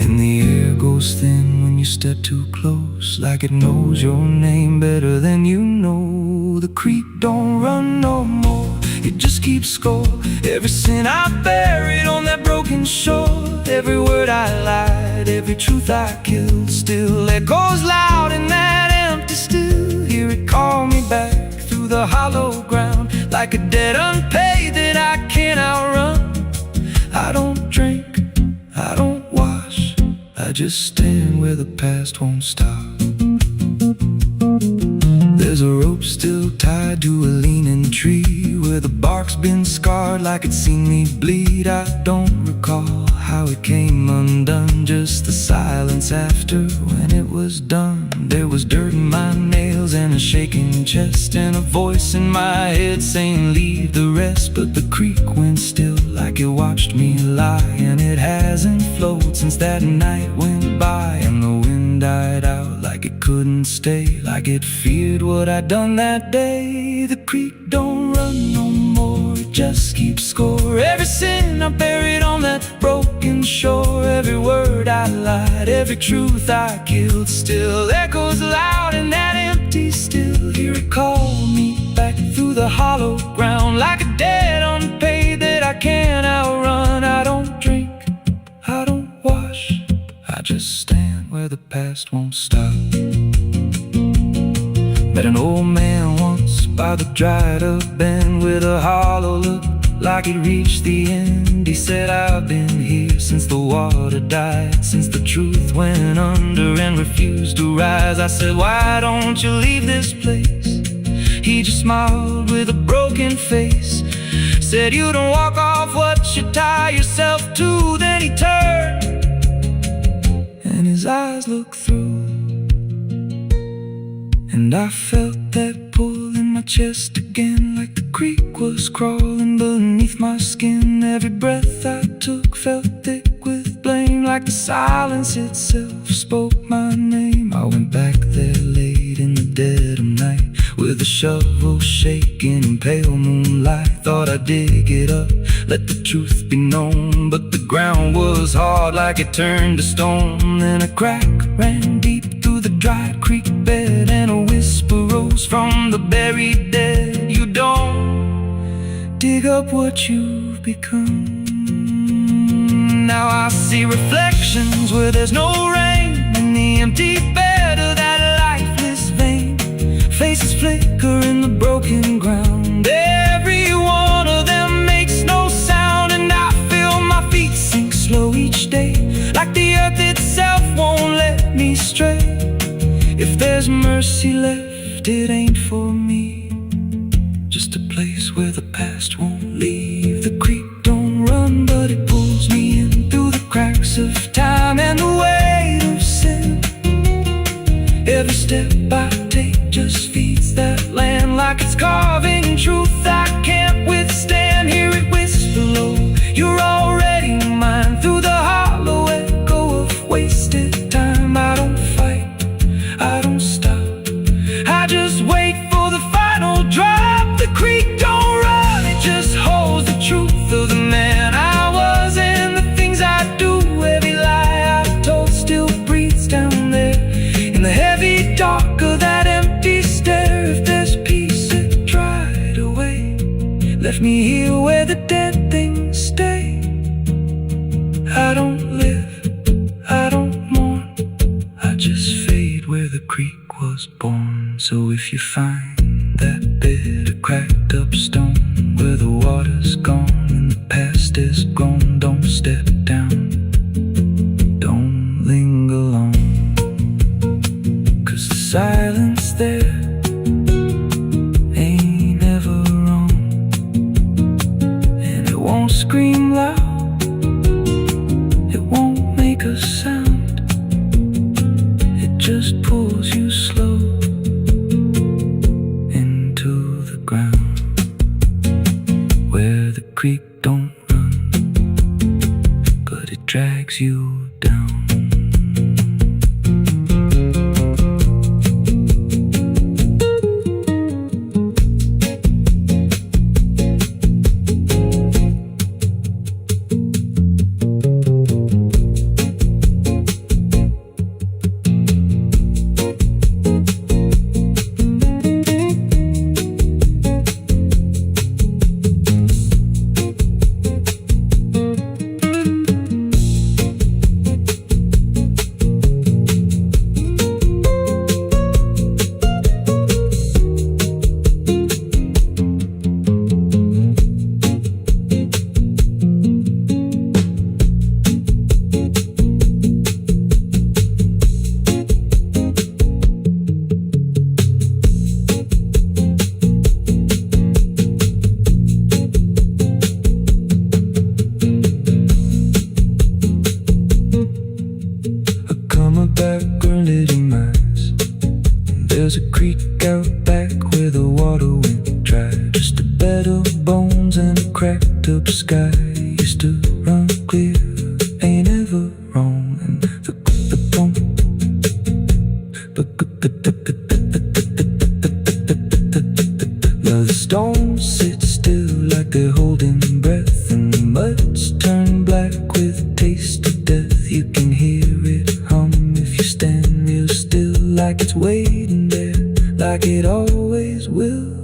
And the air goes thin when you step too close, like it knows your name better than you know. The creek don't run no more, it just keeps score. Every sin I buried on that broken shore, every word I lied, every truth I killed, still echoes loud in that empty still. Hear it call me back through the hollow ground, like a debt unpaid that I can't outrun. I don't drink, I don't wash, I just stand where the past won't stop. There's a rope still tied to a leaning tree, where the bark's been scarred like it's seen me bleed. I don't recall how it came undone, just the silence after when it was done. There was dirt in my nails and a shaking chest, and a voice in my head saying leave the rest. But the creek went still like it watched me lie, and it hasn't flowed since that night went by. And the wind died out like it couldn't stay, like it feared what I'd done that day. The creek don't run no more, it just keeps score. Every sin I buried on that broken shore, every word I lied, every truth I killed, still echoes loud in that empty still. Hear it call me back through the hollow ground, like a debt unpaid that I can't outrun. I don't drink, I don't wash, I just stand where the past won't stop. Met an old man once by the dried up bend with a hollow look like it reached the end. He said, I've been here since the water died, since the truth went under and refused to rise. I said, why don't you leave this place? He just smiled with a broken face, said, you don't walk off what you tie yourself to. Then he turned and his eyes looked through, and I felt that pull in my chest again, like the creek was crawling beneath my skin. Every breath I took felt thick with blame, like the silence itself spoke my name. I went back there late in the dead of night, with a shovel shaking in pale moonlight. Thought I'd dig it up, let the truth be known, but the ground was hard like it turned to stone. Then a crack ran deep through the dried creek bed, and a whisper rose from the buried dead. You don't dig up what you've become. Now I see reflections where there's no rain, in the empty bed of that lifeless vein. Faces flicker in the broken ground, every one of them makes no sound. And I feel my feet sink slow each day, like the earth itself won't let me stray. If there's mercy left, it ain't for me, just a place where the past won't leave. The creek don't run, but it pulls me in through the cracks of time and the weight of sin. Every step I take just feeds that land, like it's carving truth I can't withstand. Hear it whisper low, you're already mine, through the hollow echo of wasted time. I don't fight, I don't stop, I just wait for the final drop. The creek don't run, it just holds the truth of the man I was and the things I do. Every lie I told still breathes down there in the heavy dark of that empty stare. If there's peace, it dried away, left me here where the dead things stay. I don't live, I don't mourn, I just fade where the creek was born. So if you find that bit of cracked up stone where the water's gone and the past is gone, don't step down, don't linger long, 'cause the silence there ain't ever wrong, and it won't scream loud, it won't make a sound, it just pulls you slow into the ground. Where the creek don't run, but it drags you down. There's a creek out back where the water went dry, just a bed of bones and a cracked up sky. Used to run clear, ain't ever wrong, and the stones sit still like they're holding breath, and the mud's turned black with taste of death. You can hear it hum if you stand real still, like it's waiting there, like it always will.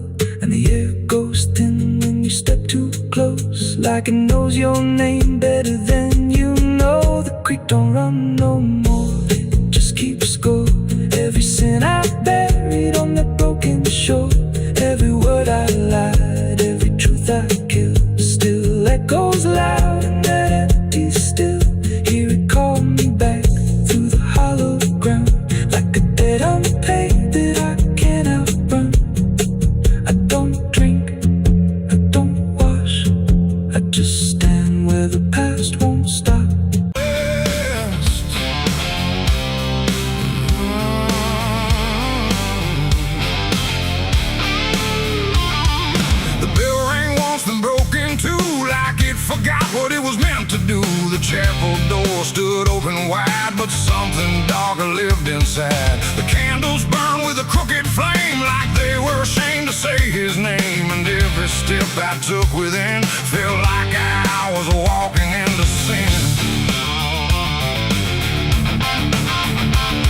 And the air goes thin when you step too close, like it knows your name better than you know. The creek don't run no more, it just keeps score. Every sin I buried on that broken shore, every word I lied, every truth I killed, still just won't stop. The bell rang once, then broke in two, like it forgot what it was meant to do. The chapel door stood open wide, but something darker lived inside. The candles burned with a crooked flame, like they were ashamed to say his name. And every step I took within felt like I was walking into sin.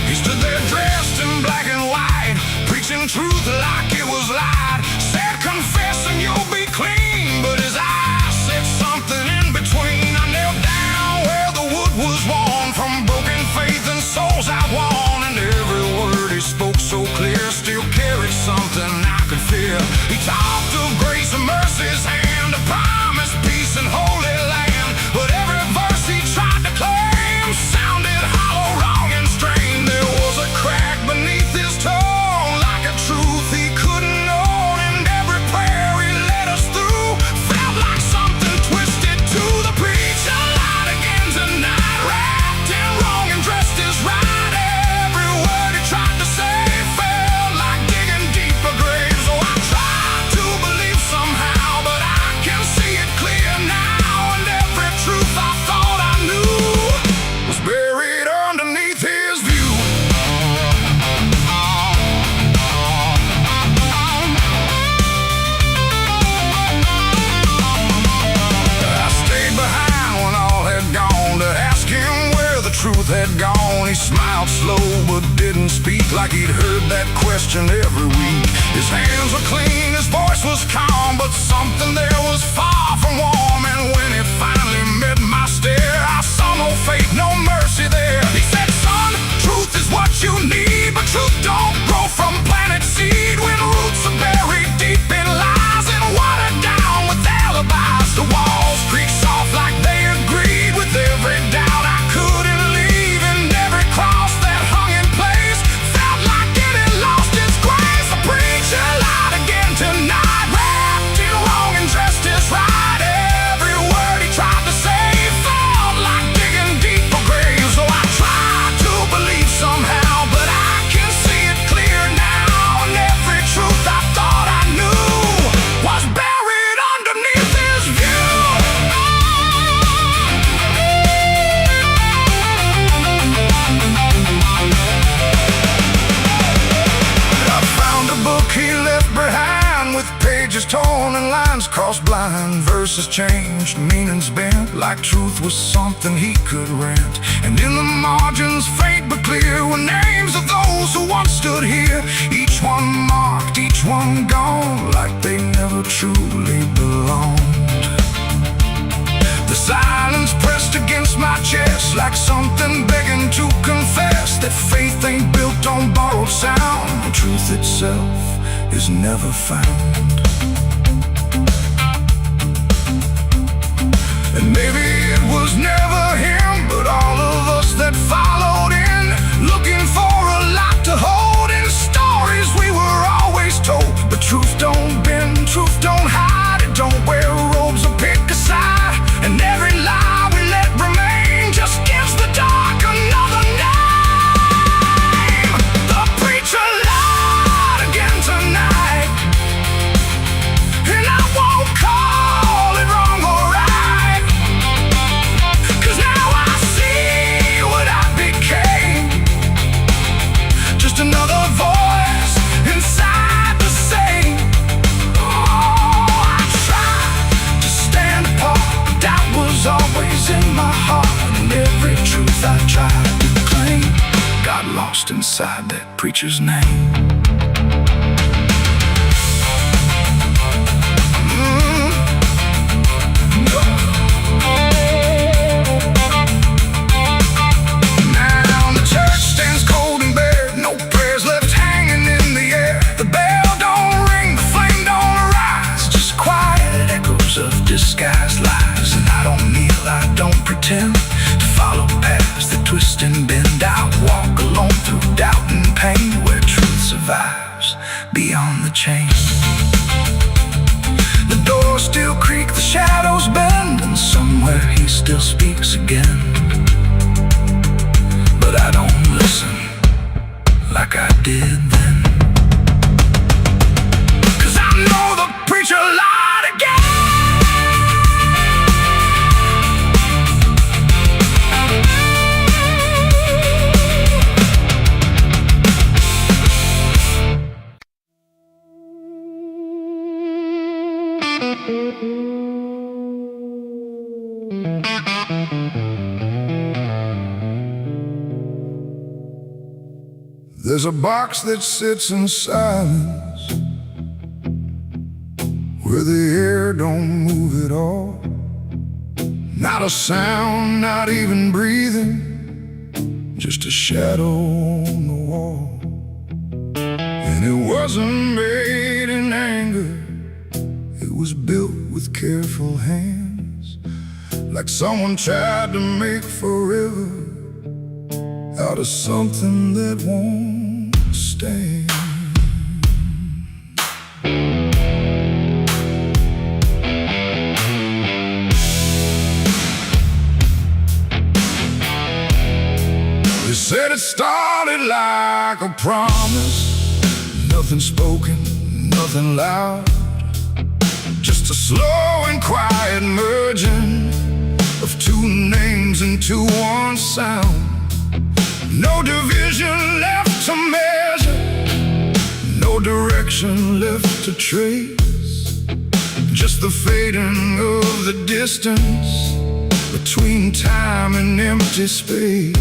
He stood there dressed in black and white, preaching truth like it was light. Said, confessing you'll be clean, but his eyes said something in between. I knelt down where the wood was worn from broken faith and souls I won. And every word he spoke so clear still carried something I could feel. He talked of grace and mercy's hand, a promise, peace and holy land. But every verse he tried to claim sounded hollow, wrong and strained. There was a crack beneath his tone, like a truth he couldn't own. And every prayer he led us through felt like something twisted to the preacher. Light again tonight, wrapped in wrong and dressed as right. Every word he tried to say felt like digging deeper graves. So I tried to believe somehow, but I can see it clear now. And every truth I thought I knew was buried underneath his view. I stayed behind when all had gone to ask him where the truth had gone. He smiled slow but didn't speak, like he'd heard that question every week. His hands were clean, his voice was calm, but something there was far from warm. And when he finally met my stare, I saw no faith, no mercy there. He said, son, truth is what you need, but truth don't grow from planted seed. When roots are buried deep in lies and watered down with alibis, the walls creak soft like they agreed with every doubt I couldn't leave. And every cross that hung in place felt like it had lost its grace. The preacher lied again tonight, wrapped in wrong and dressed as right. Every word he tried to say felt like digging deeper graves. So I tried to believe somehow, but I can see it clear now. And every truth I thought I knew was buried underneath his view. I found a book he left behind, with pages torn and lines crossed blind. Verses changed, meanings bent, like truth was something he could rent. And in the margins, faint but clear, were names of those who once stood here. Each one marked, each one gone, like they never truly belonged. The silence pressed against my chest, like something begging to confess that faith ain't built on borrowed sound. The truth itself is never found. And maybe it was never him, but all of us that followed in, looking for a lot to hold in stories we were always told. But truth don't bend, truth don't hide, it don't wear robes or pick a side. And every lie we let remain just gives the dark another name. The preacher lied again tonight, and I won't call it wrong or right, 'cause now I see what I became. Just another voice inside the same. Oh, I tried to stand apart, but doubt was always in my heart. And every truth I tried to claim got lost inside that preacher's name. Now the church stands cold and bare, no prayers left hanging in the air. The bell don't ring, the flame don't arise, just quiet echoes of disguised lies. And I don't kneel, I don't pretend to follow paths that twist and bend. I walk alone through doubt and pain, where truth survives beyond the chain. The doors still creak, the shadows bend, and somewhere he still speaks. strikes again. But I don't listen like I did then. 'Cause I know the preacher lied again. There's a box that sits in silence, where the air don't move at all. Not a sound, not even breathing, just a shadow on the wall. And it wasn't made in anger, it was built with careful hands, like someone tried to make forever out of something that won't stand. They said it started like a promise, nothing spoken, nothing loud, just a slow and quiet merging of two names into one sound. No division left to measure, no direction left to trace, just the fading of the distance between time and empty space.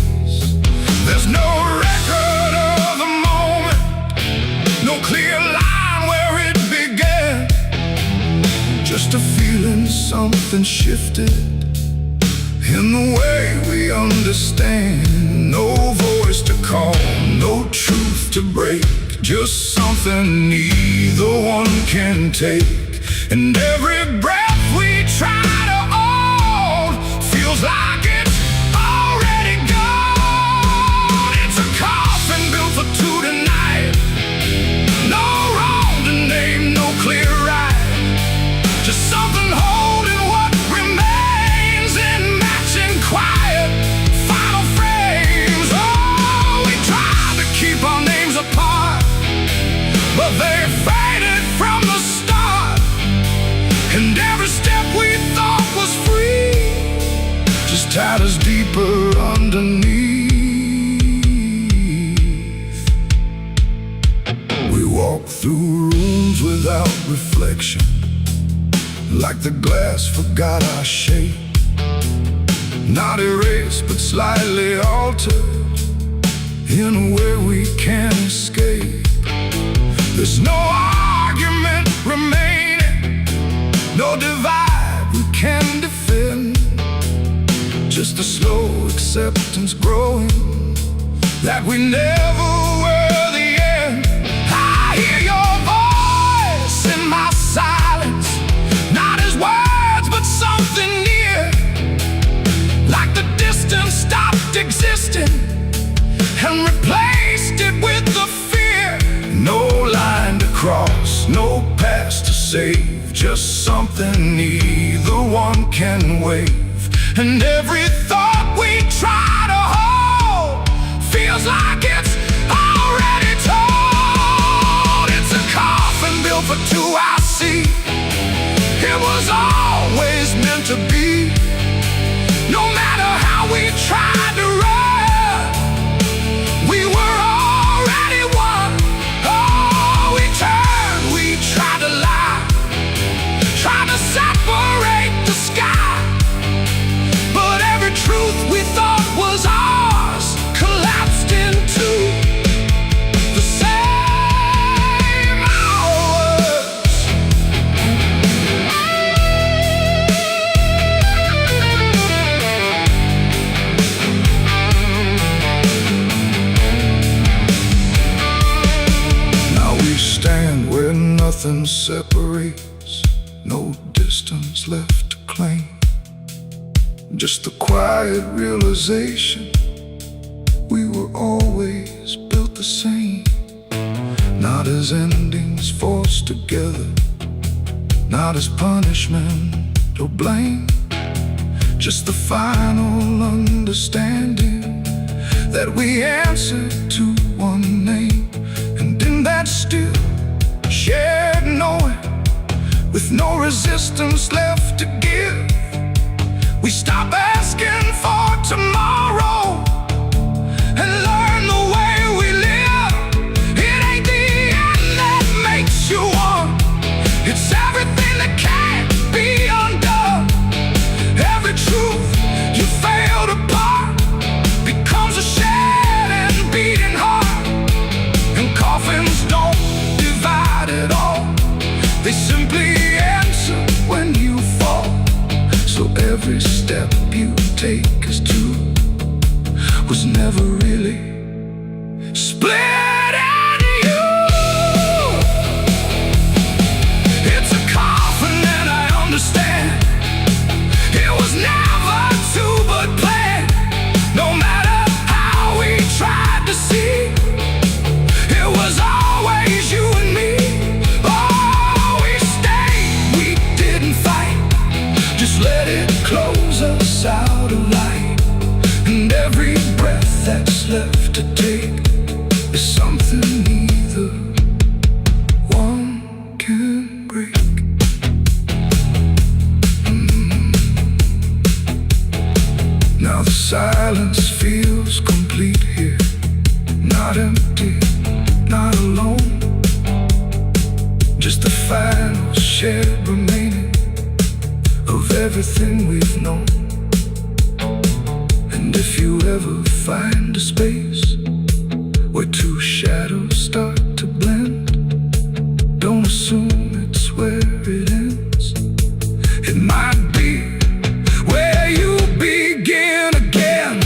There's no record of the moment, no clear line where it began, just a feeling something shifted in the way we understand. No voice to call, no truth to break, just something neither one can take. And every breath we try to hold feels like it's already gone. It's a coffin built for two tonight, no wrong to name, no clear right, just something holding what remains in matching quiet final frames. Oh, we tried to keep our names apart, but they faded from the start. And every step we thought was free just tied us deeper underneath. We walked through rooms without reflection, like the glass forgot our shape, not erased but slightly altered in a way we can't escape. There's no argument remaining, no divide we can defend, just a slow acceptance growing that we never were the end. I hear your voice in my silence, not as words but something near, like the distance stopped existing and replaced it with the fear. No line to cross, no past to save, just something neither one can wave. And every thought we try to hold feels like it's already told. It's a coffin built for two, I see. It was always meant to be. No matter how we tried to run, we were already one. Oh, we turned, we tried to lie, tried to separate the sky, but every truth we thought was ours collapsed into the same hours. Now we stand where nothing separates, no distance left to claim, just the quiet realization we were always built the same. Not as endings forced together, not as punishment or blame, just the final understanding that we answer to one name. And in that still shared knowing, with no resistance left to give, we stop asking for tomorrow and learn the way we live. It ain't the end that makes you one, it's everything that can't be undone. Every truth you failed apart becomes a shed and beating heart. And coffins don't divide at all, they simply answer when you fall. So every step you take as two was never really split into you. It's a coffin and I understand, it was never two but planned. No matter how we tried to see, it was always you and me. Oh, we stayed, we didn't fight, just let it close us out of light. And every breath that's left to take is something neither one can break. Now the silence feels complete here, not empty, not alone, just the final shared remaining of everything we've known. And if you ever find a space where two shadows start to blend, don't assume it's where it ends. It might be where you begin again.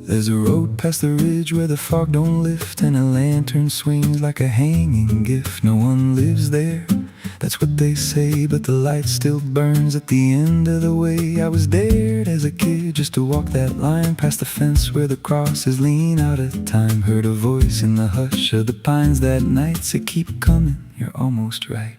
There's a road past the ridge where the fog don't lift, and a lantern swings like a hanging gift. No one lives there, that's what they say, but the light still burns at the end of the way. I was dared as a kid just to walk that line past the fence where the crosses lean out of time. Heard a voice in the hush of the pines that night say, keep coming, you're almost right.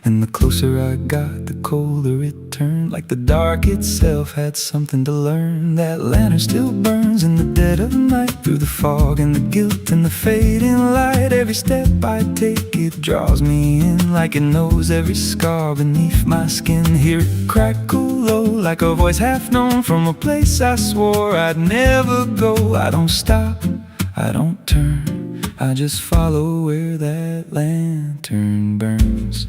And the closer I got, the colder it turned, like the dark itself had something to learn. That lantern still burns in the dead of night, through the fog and the guilt and the fading light. Every step I take, it draws me in, like it knows every scar beneath my skin. Hear it crackle low, like a voice half known, from a place I swore I'd never go. I don't stop, I don't turn, I just follow where that lantern burns.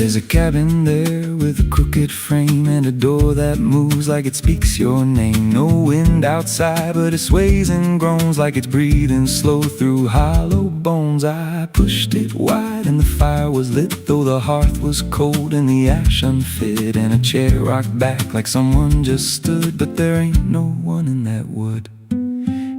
There's a cabin there with a crooked frame, and a door that moves like it speaks your name. No wind outside, but it sways and groans like it's breathing slow through hollow bones. I pushed it wide and the fire was lit, though the hearth was cold and the ash unfit. And a chair rocked back like someone just stood, but there ain't no one in that wood.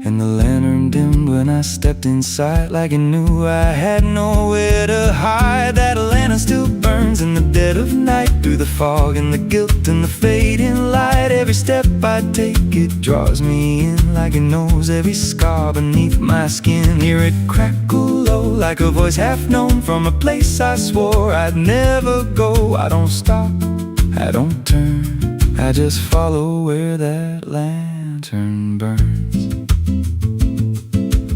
And the lantern dimmed when I stepped inside, like it knew I had nowhere to hide. That lantern still burns in the dead of night, through the fog and the guilt and the fading light. Every step I take, it draws me in, like it knows every scar beneath my skin. Hear it crackle low, like a voice half known, from a place I swore I'd never go. I don't stop, I don't turn, I just follow where that lantern burns.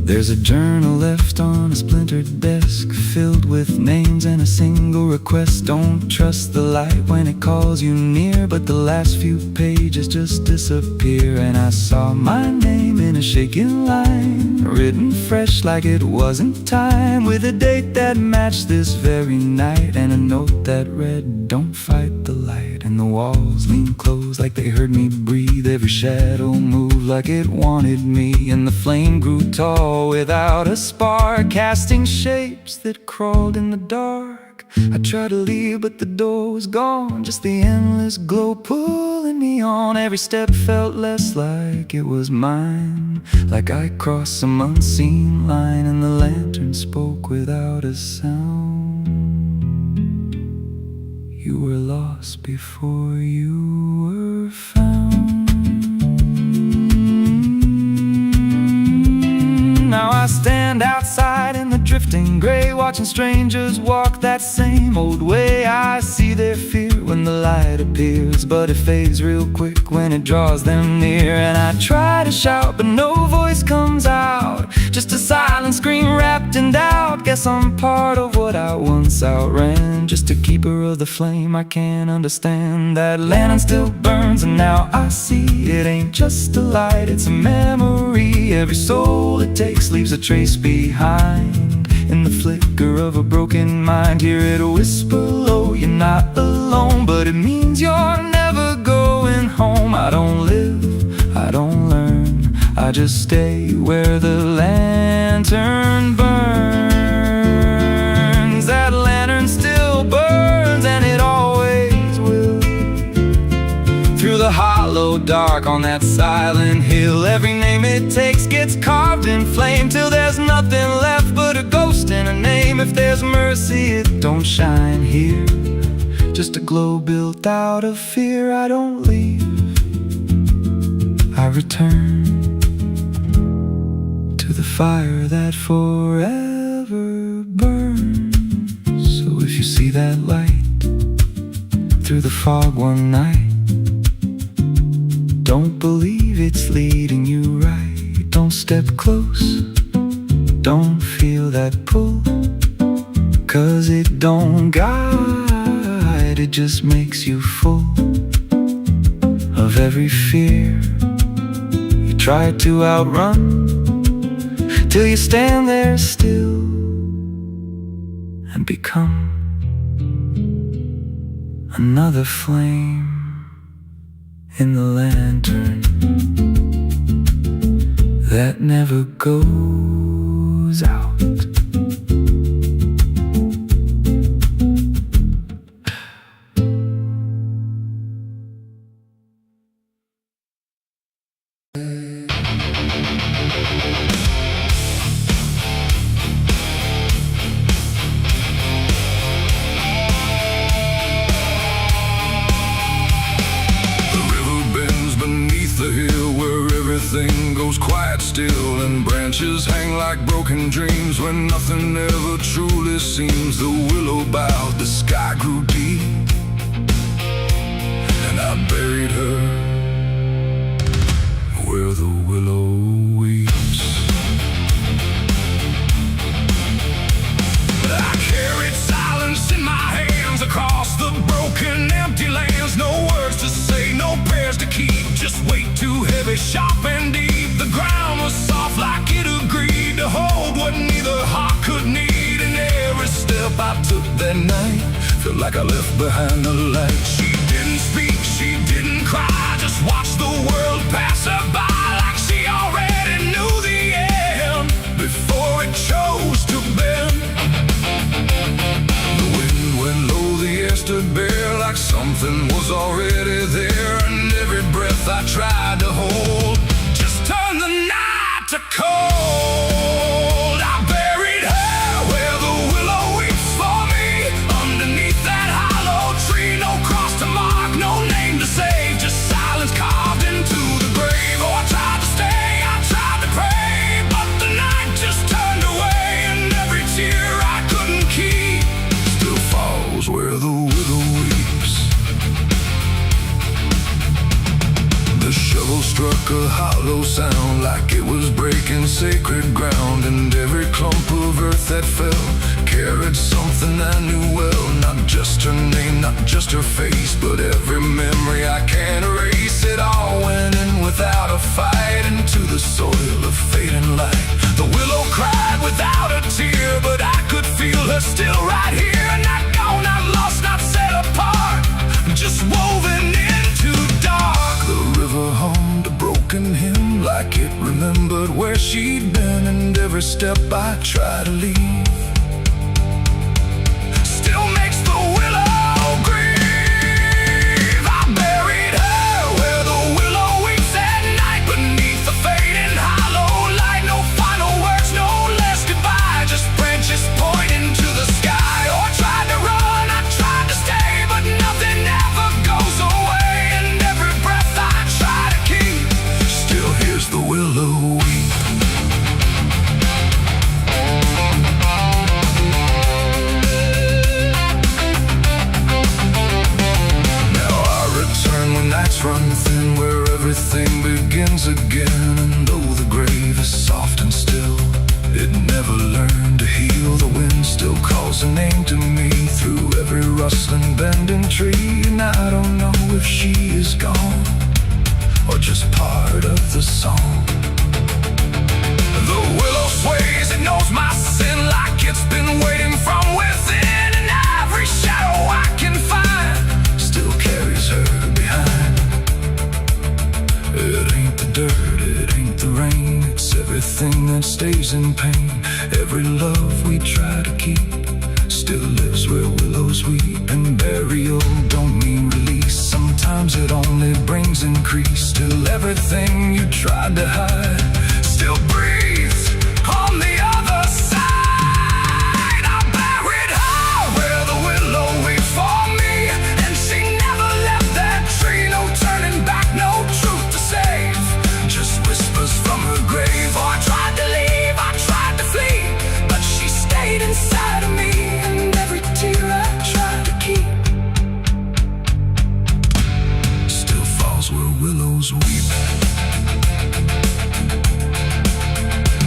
There's a journal left on a splintered desk, filled with names and a single request. Don't trust the light when it calls you near, but the last few pages just disappear. And I saw my name in a shaking line, written fresh like it wasn't time, with a date that matched this very night, and a note that read, don't fight the light. And the walls leaned close like they heard me breathe, every shadow moved like it wanted me. And the flame grew tall without a spark, casting shapes that crawled in the dark, I tried to leave, but the door was gone. Just the endless glow pulling me on. Every step felt less like it was mine, like I crossed some unseen line, and the lantern spoke without a sound. You were lost before you were found. Now I stand outside in the drifting gray, watching strangers walk that same old way. I see their fear when the light appears, but it fades real quick when it draws them near. And I try to shout, but no voice comes out, just a silent scream wrapped in doubt. Guess I'm part of what I once outran, just a keeper of the flame I can't understand. That lantern still burns, and now I see it ain't just a light, it's a memory. Every soul it takes leaves a trace behind, in the flicker of a broken mind. Hear it whisper low, you're not alone, but it means you're never going home. I don't live, I don't learn, I just stay where the lantern burns. That lantern still burns, and it always will. Through the hollow dark on that silent hill, every name it takes gets carved in flame, till there's nothing left but a ghost and a name. If there's mercy, it don't shine here, just a glow built out of fear. I don't leave, I return to the fire that forever burns. So if you see that light through the fog one night, don't believe it's leading you right. Don't step close, don't feel that pull, 'cause it don't guide, it just makes you full of every fear you try to outrun, till you stand there still and become another flame in the lantern that never goes out. Everything goes quiet still, and branches hang like broken dreams when nothing ever truly seems. The willow bowed, the sky grew deep, and I buried her where the willow weeps. I carried silence in my hands across the broken empty lands. No words to say, no prayers to keep, just weight too heavy, sharp and deep. The ground was soft like it agreed to hold what neither heart could need. And every step I took that night felt like I left behind the light. She didn't speak, she didn't cry, just watched the world pass her by, like she already knew the end before it chose to bend. The wind went low, the air stood bare, like something was already there. And every breath I tried to hold just turned the night to cold. I buried her where the willow weeps for me, underneath that hollow tree. No cross to mark, no name to save, just silence carved into the grave. Oh, I tried to stay, I tried to pray, but the night just turned away, and every tear I couldn't keep still falls where the willow weeps. The shovel struck a hollow sound, like it was breaking sacred ground. And every clump of earth that fell carried something I knew well. Not just her name, not just her face, but every memory I can't erase. It all went in without a fight, into the soil of fading light. The willow cried without a tear, but I could feel her still right here. Not gone, not lost, not set apart, just woven into dark. The river hummed a broken hymn, like it remembered where she'd been. And every step I try to leave still makes bending tree, and I don't know if she is gone or just part of the song. The willow sways, it knows my sin like it's been waiting from within, and every shadow I can find still carries her behind. It ain't the dirt, it ain't the rain, it's everything that stays in pain. Every love we try to keep still lives where willows weep, and burial don't mean release. Sometimes it only brings increase. Still everything you tried to hide still breathes on the other side. I buried her where the willow weeps for me, and she never left that tree. No turning back, no truth to save, just whispers from her grave. Oh, I tried to leave, I tried to flee, but she stayed inside of me, and every tear I tried to keep still falls where willows weep.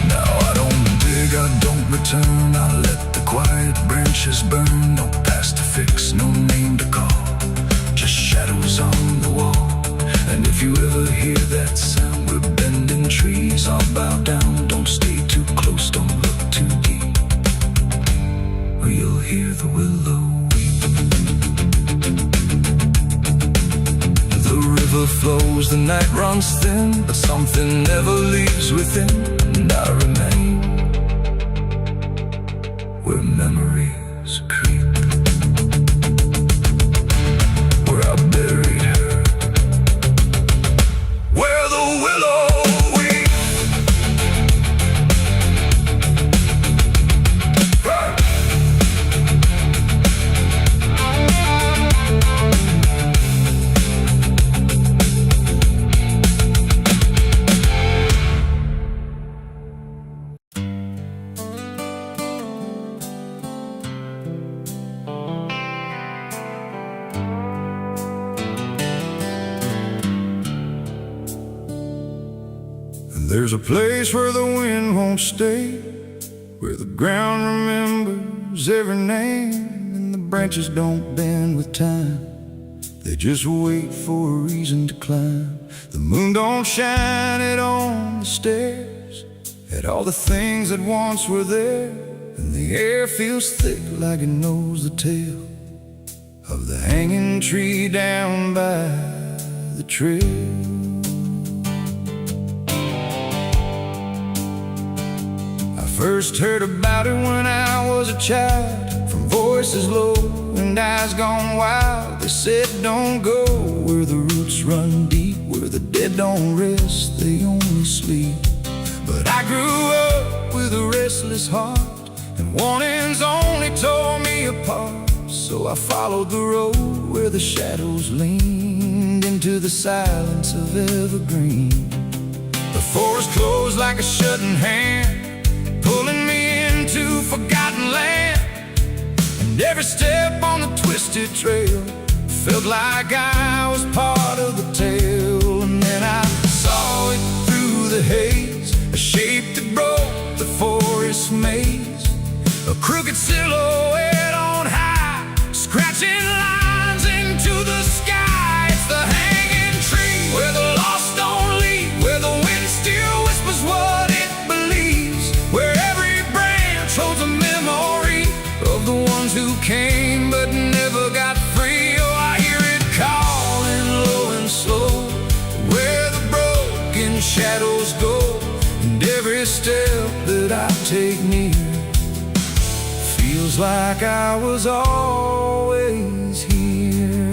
Now I don't dig, I don't return, I let the quiet branches burn. No past to fix, no name to call, just shadows on the wall. And if you ever hear that sound, we're bending trees, I'll bow down. Don't stay too close, don't look too deep, or you'll hear the willow weep. The river flows, the night runs thin, but something never leaves within, and I remain where memories creep, where I buried her, where the willow weeps. There's a place where the wind won't stay, where the ground remembers every name, and the branches don't bend with time, they just wait for a reason to climb. The moon don't shine it on the stairs, at all the things that once were there, and the air feels thick like it knows the tale of the hanging tree down by the trail. First heard about it when I was a child, from voices low and eyes gone wild. They said don't go where the roots run deep, where the dead don't rest, they only sleep. But I grew up with a restless heart, and warnings only tore me apart. So I followed the road where the shadows leaned into the silence of evergreen. The forest closed like a shutting hand, pulling me into forgotten land, and every step on the twisted trail felt like I was part of the tale. And then I saw it through the haze, a shape that broke the forest maze, a crooked silhouette on high, scratching lines into the sky. It's the hanging tree where the lost don't leave, where the wind still whispers what it believes, where every branch holds a memory of the ones who came but never got free. Oh, I hear it calling low and slow, where the broken shadows go, and every step that I take near feels like I was always here.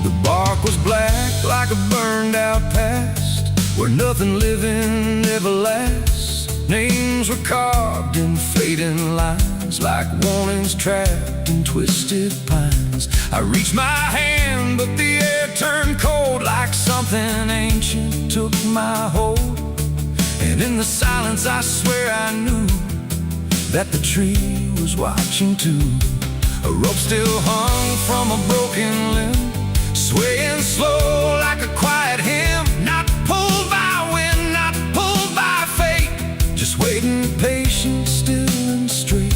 The bark was black like a burned out past, where nothing living ever lasts. Names were carved in fading lines, like warnings trapped in twisted pines. I reached my hand, but the air turned cold, like something ancient took my hold. And in the silence I swear I knew that the tree was watching too. A rope still hung from a broken limb, swaying slow like a quiet hymn, not pulled by wind, not pulled by fate, just waiting patient, still and straight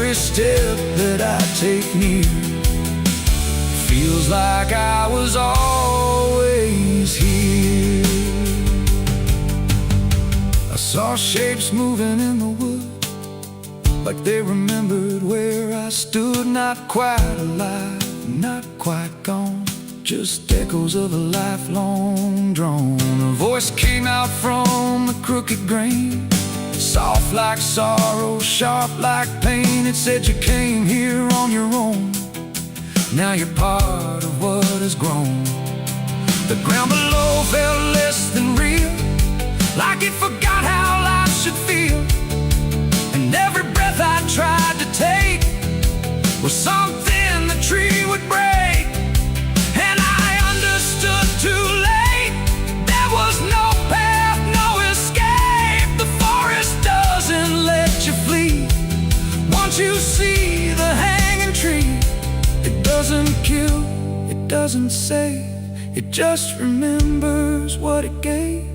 every step that I take near feels like I was always here. I saw shapes moving in the wood, like they remembered where I stood. Not quite alive, not quite gone, just echoes of a lifelong drone. A voice came out from the crooked grain, soft like sorrow, sharp like pain. It said you came here on your own, now you're part of what has grown. The ground below felt less than real, like it forgot how life should feel. And every breath I tried to take was something the tree would break. And I understood too late, there was no path, no escape. The forest doesn't let you flee. Once you see the hanging tree, it doesn't kill, it doesn't save, it just remembers what it gave.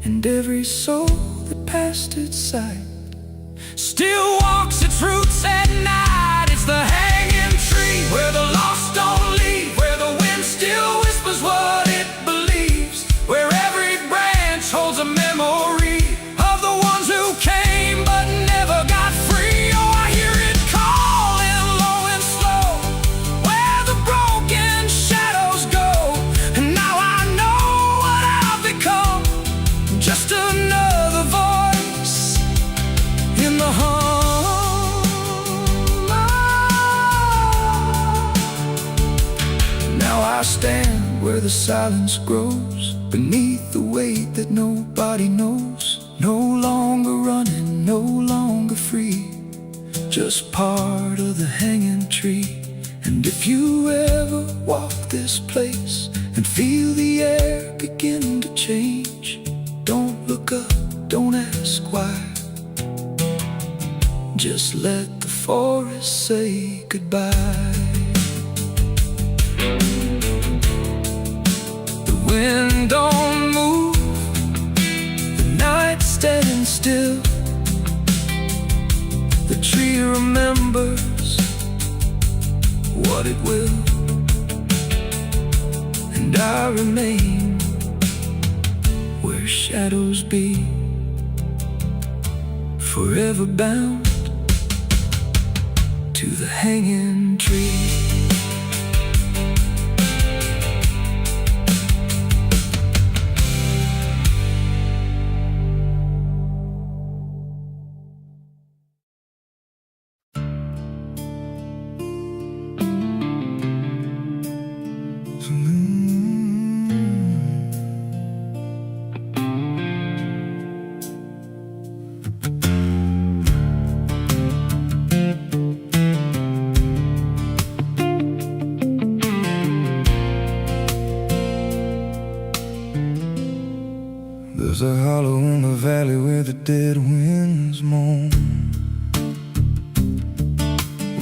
And every soul that passed its sight still walks its roots at night. It's the hanging tree where the lost don't leave, where the wind still whispers what it believes, where every branch holds a memory of the ones who came but never got free. Oh, I hear it calling low and slow, where the broken shadows go. And now I know what I've become, just another voice in the hum. Now I stand where the silence grows, beneath the weight that nobody knows. No longer running, no longer free, just part of the hanging tree. And if you ever walk this place and feel the air begin to change, don't look up, don't ask why, just let the forest say goodbye. The wind don't move, the night's standing still. The tree remembers what it will, and I remain where shadows be, forever bound to the hanging tree. There's a hollow in the valley where the dead winds moan,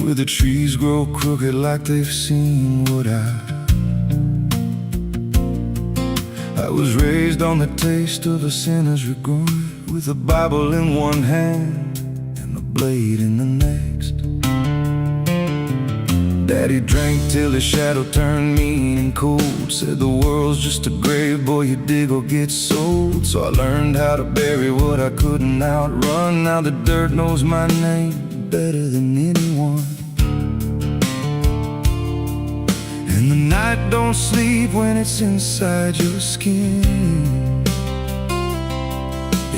where the trees grow crooked like they've seen what I was raised on the taste of a sinner's regret, with a Bible in one hand and a blade in the next. Daddy drank till his shadow turned mean and cold, said the world's just a grave, boy, you dig or get sold. So I learned how to bury what I couldn't outrun. Now the dirt knows my name better than anyone. And the night don't sleep when it's inside your skin,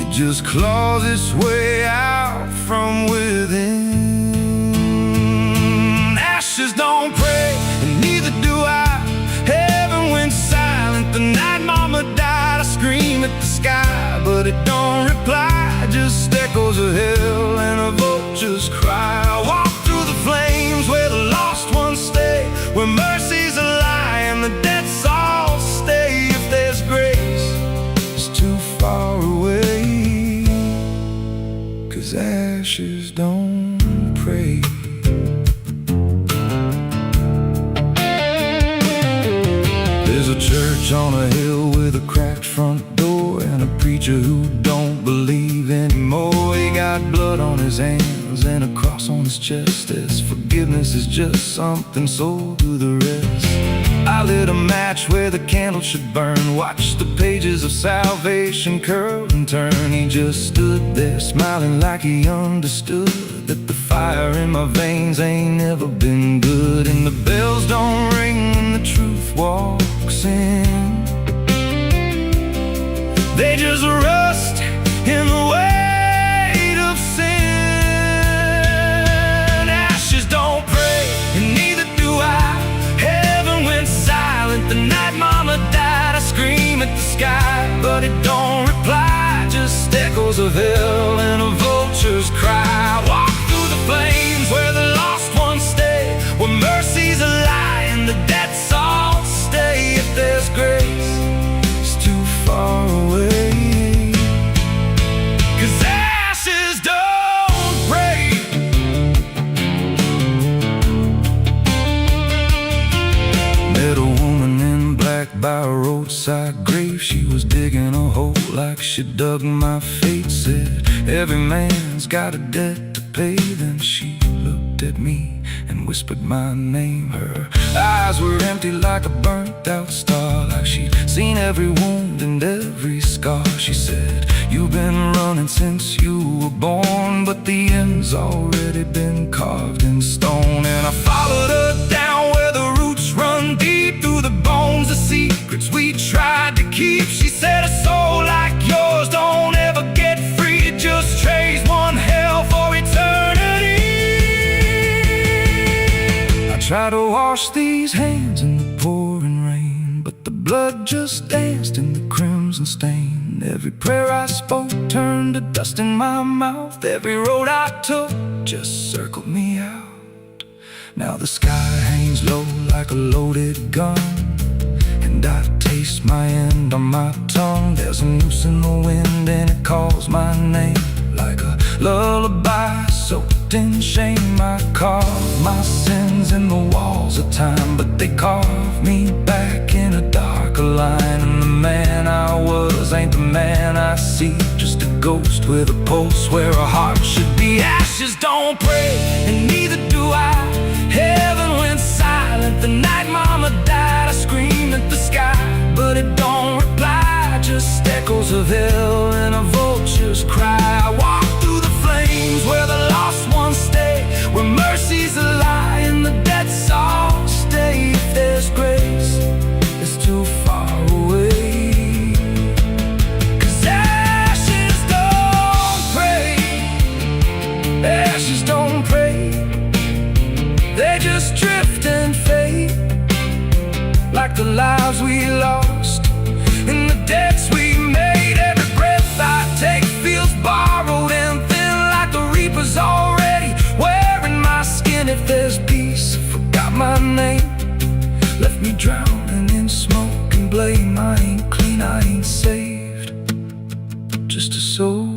it just claws its way out from within. Ashes don't pray, and neither do I. Heaven went silent the night mama died. I scream at the sky, but it don't reply, just echoes of hell and a vulture's cry. I walk through the flames where the lost ones stay, where mercy's a lie and the debts all stay. If there's grace, it's too far away, 'cause ashes don't pray. There's a church on a hill with a cracked front door, and a preacher who don't believe anymore. He got blood on his hands hands and a cross on his chest, as forgiveness is just something sold to the rest. I lit a match where the candle should burn, watched the pages of salvation curl and turn. He just stood there smiling like he understood that the fire in my veins ain't never been good. And the bells don't ring when the truth walks in, they just rust in the weight of sin. Ashes don't pray, and neither do I. Heaven went silent the night mama died. I scream at the sky, but it don't reply, just echoes of hell and a vulture's cry. Walk through the flames where the lost ones stay, where mercy's a lie and the debts all stay. If there's grace, it's too far away. By a roadside grave, she was digging a hole like she dug my fate. Said, every man's got a debt to pay. Then she looked at me and whispered my name. Her eyes were empty like a burnt out star, like she'd seen every wound and every scar. She said, you've been running since you were born, but the end's already been carved in stone. And I followed her down where the roots run deep through the bones, the secrets we tried to keep. She said, a soul like yours don't ever get free, it just trades one hell for eternity. I try to wash these hands in the pouring rain, but the blood just danced in the crimson stain. Every prayer I spoke turned to dust in my mouth, every road I took just circled me out. Now the sky hangs low like a loaded gun, and I taste my end on my tongue. There's a noose in the wind and it calls my name like a lullaby soaked in shame. I carve my sins in the walls of time, but they carve me back in a darker line. And the man I was ain't the man I see, just a ghost with a pulse where a heart should be. Ashes don't pray, and neither do I. Heaven went silent the night mama died. I screamed at the sky, but it don't reply, just echoes of hell and a vulture's cry. I walk through the flames where the lost ones stay, where mercy's a lie and the debts all stay. If there's grace, it's too far away. 'Cause ashes don't pray, ashes don't pray, they just drift and fade, like the lives we lost and the debts we made. Every breath I take feels borrowed and thin, like the reaper's already wearing my skin. If there's peace, I forgot my name, left me drowning in smoke and blame. I ain't clean, I ain't saved, just a soul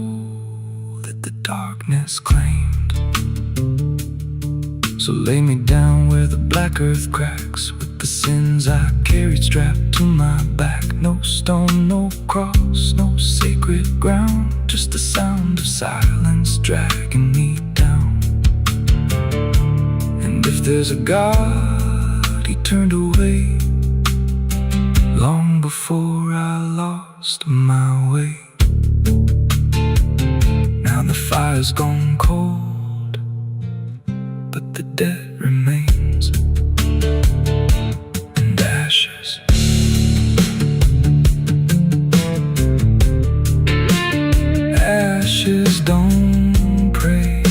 that the darkness claimed. So lay me down where the black earth cracks, with the sins I carried strapped to my back. No stone, no cross, no sacred ground, just the sound of silence dragging me down. And if there's a God, he turned away long before I lost my way. Now the fire's gone cold, but the debt remains, and ashes. Ashes don't pray.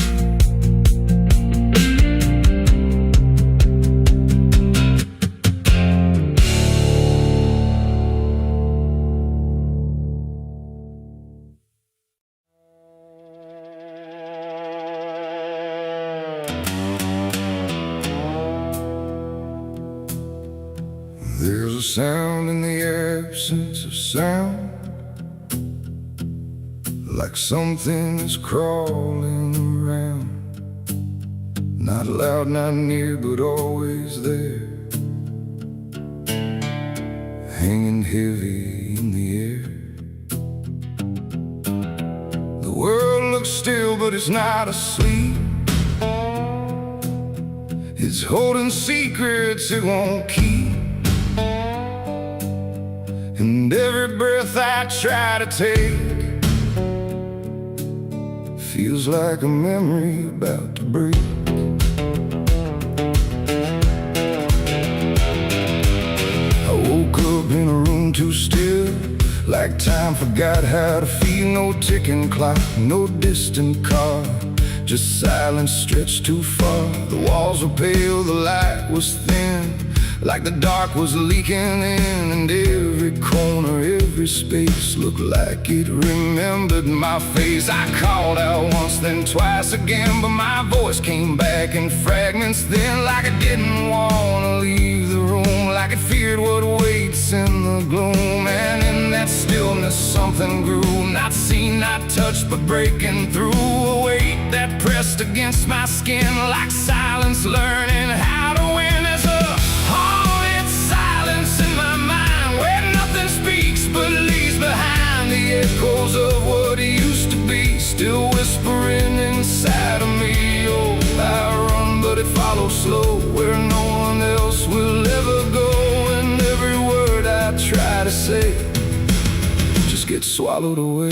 There's a sound in the absence of sound, like something is crawling around. Not loud, not near, but always there, hanging heavy in the air. The world looks still, but it's not asleep. is holding secrets it won't keep. And every breath I try to take feels like a memory about to break. I woke up in a room too still, like time forgot how to feel. No ticking clock, no distant car, just silence stretched too far. The walls were pale, the light was thin, like the dark was leaking in. And every corner, every space looked like it remembered my face. I called out once, then twice again, but my voice came back in fragments then. Like I didn't want to leave the room, like it feared what waits in the gloom. And in that stillness something grew, not seen, not touched, but breaking through. A weight that pressed against my skin, like silence learning how to win. There's a haunted silence in my mind, where nothing speaks but leaves behind the echoes of what used to be, still whispering inside of me. Oh, I run, but it follows slow, where no one else will ever go. And every word I try to say just gets swallowed away.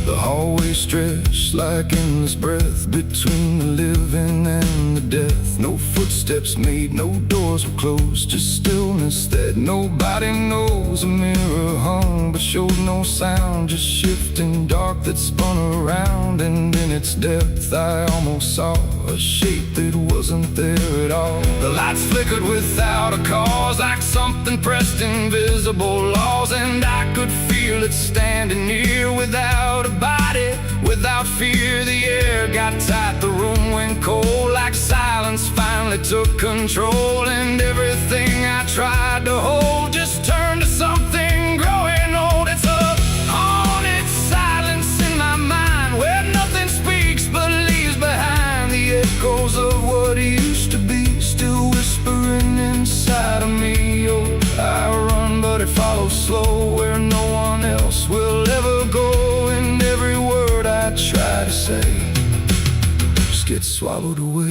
The hallway stretched like endless breath between the living and the death. No footsteps made, no doors were closed, just stillness that nobody knows. A mirror hung but showed no sound, just shifting dark that spun around. And in its depth I almost saw a shape that wasn't there at all. The lights flickered without a cause, like something pressed invisible laws. And I could feel it standing near, without a body, without fear. The air got tight, the room went cold, like silence finally took control. And everything I tried to hold just turned to something growing old. It's a haunted silence in my mind, where nothing speaks but leaves behind the echoes of what used to be, still whispering inside of me. Oh, I run, but it follows slow, where no one else will ever go. And every word I try to say just gets swallowed away.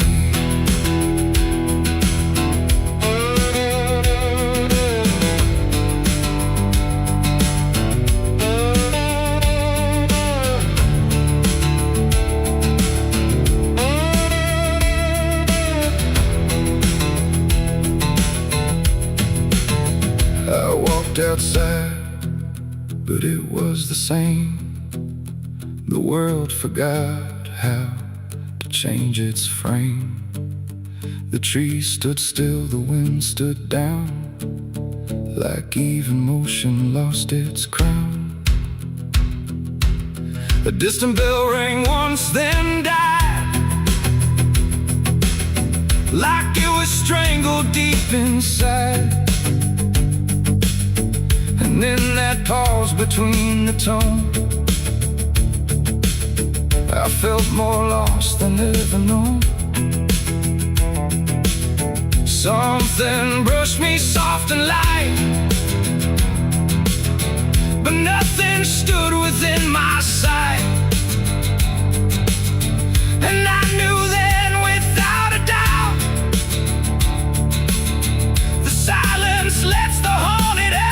I walked outside, but it was the same. The world forgot how to change its frame. The trees stood still, the wind stood down, like even motion lost its crown. A distant bell rang once, then died, like it was strangled deep inside. And in that pause between the tone, I felt more lost than ever known. Something brushed me soft and light, but nothing stood within my sight. And I knew then without a doubt, the silence lets the haunted out.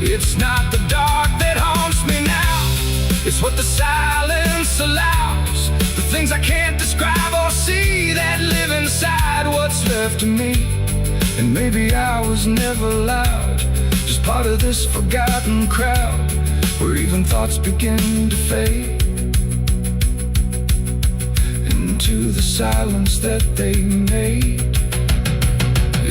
It's not the dark that haunts me now, it's what the silence allows. The things I can't describe or see that live inside what's left of me. And maybe I was never loud, just part of this forgotten crowd, where even thoughts begin to fade into the silence that they made.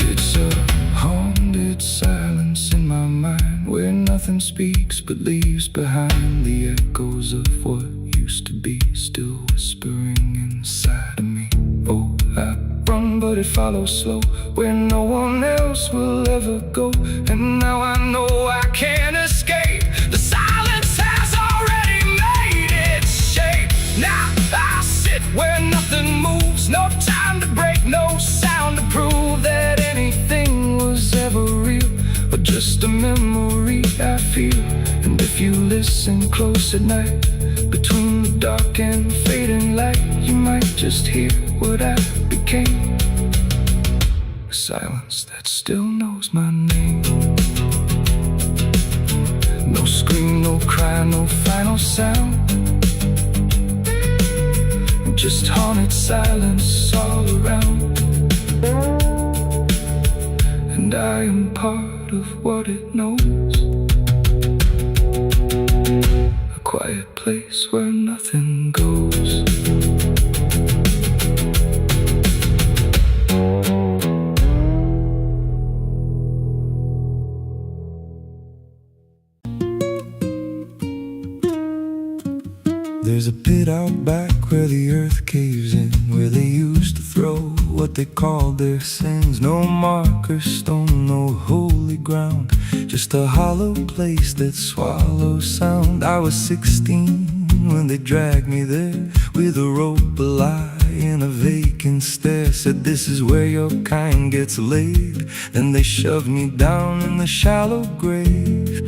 It's a haunted silence in my mind, where nothing speaks but leaves behind the echoes of what used to be, still whispering inside of me. Oh, I run, but it follows slow, where no one else will ever go. And now I know I can't escape. The silence has already made its shape. Now I sit where nothing moves, no time to break, no sound to prove that anything was ever real, but just a memory I feel. And if you listen listen close at night, between the dark and fading light, you might just hear what I became. A silence that still knows my name. No scream, no cry, no final sound, just haunted silence all around. And I am part of what it knows, a quiet place where nothing goes. There's a pit out back where the earth caves in, where they used to throw what they called their sins. No marker stone, no holy ground, just a hollow place that swallows sound. I was 16 when they dragged me there, with a rope, a lie, and a vacant stare. Said, this is where your kind gets laid. Then they shoved me down in the shallow grave.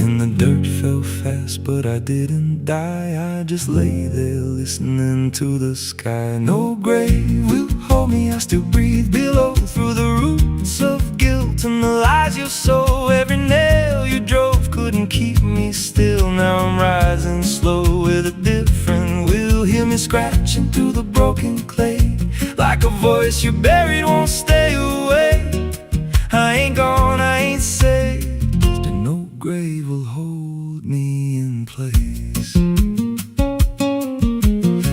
And the dirt fell fast, but I didn't die. I just lay there listening to the sky. No grave will hold me, I still breathe below, through the roots of guilt and the lies you sow. Every nail you drove couldn't keep me still. Now I'm rising slow with a different will. Hear me scratching through the broken clay, like a voice you buried won't stay away. I ain't gone, I ain't saved, and no grave will hold me in place.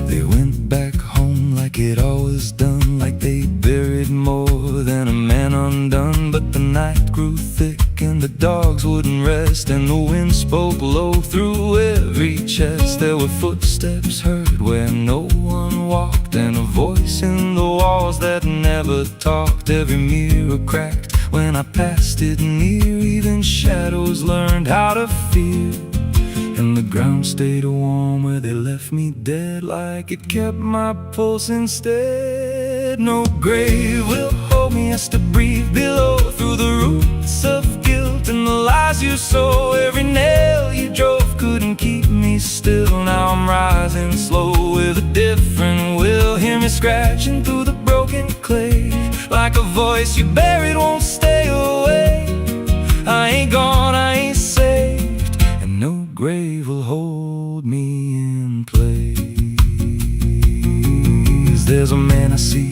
They went back home like it always done, like they buried more than a man undone. But the night grew thick and the dogs wouldn't rest, and the wind spoke low through every chest. There were footsteps heard where no one walked, and a voice in the walls that never talked. Every mirror cracked when I passed it near, even shadows learned how to fear. And the ground stayed warm where they left me dead, like it kept my pulse instead. No grave will hold me, I still breathe below, through the roots of guilt and the lies you sow. Every nail you drove couldn't keep me still. Now I'm rising slow with a different will. Hear me scratching through the broken clay, like a voice you buried won't stay away. I ain't gone, I ain't saved, and no grave will hold me in place. There's a man I see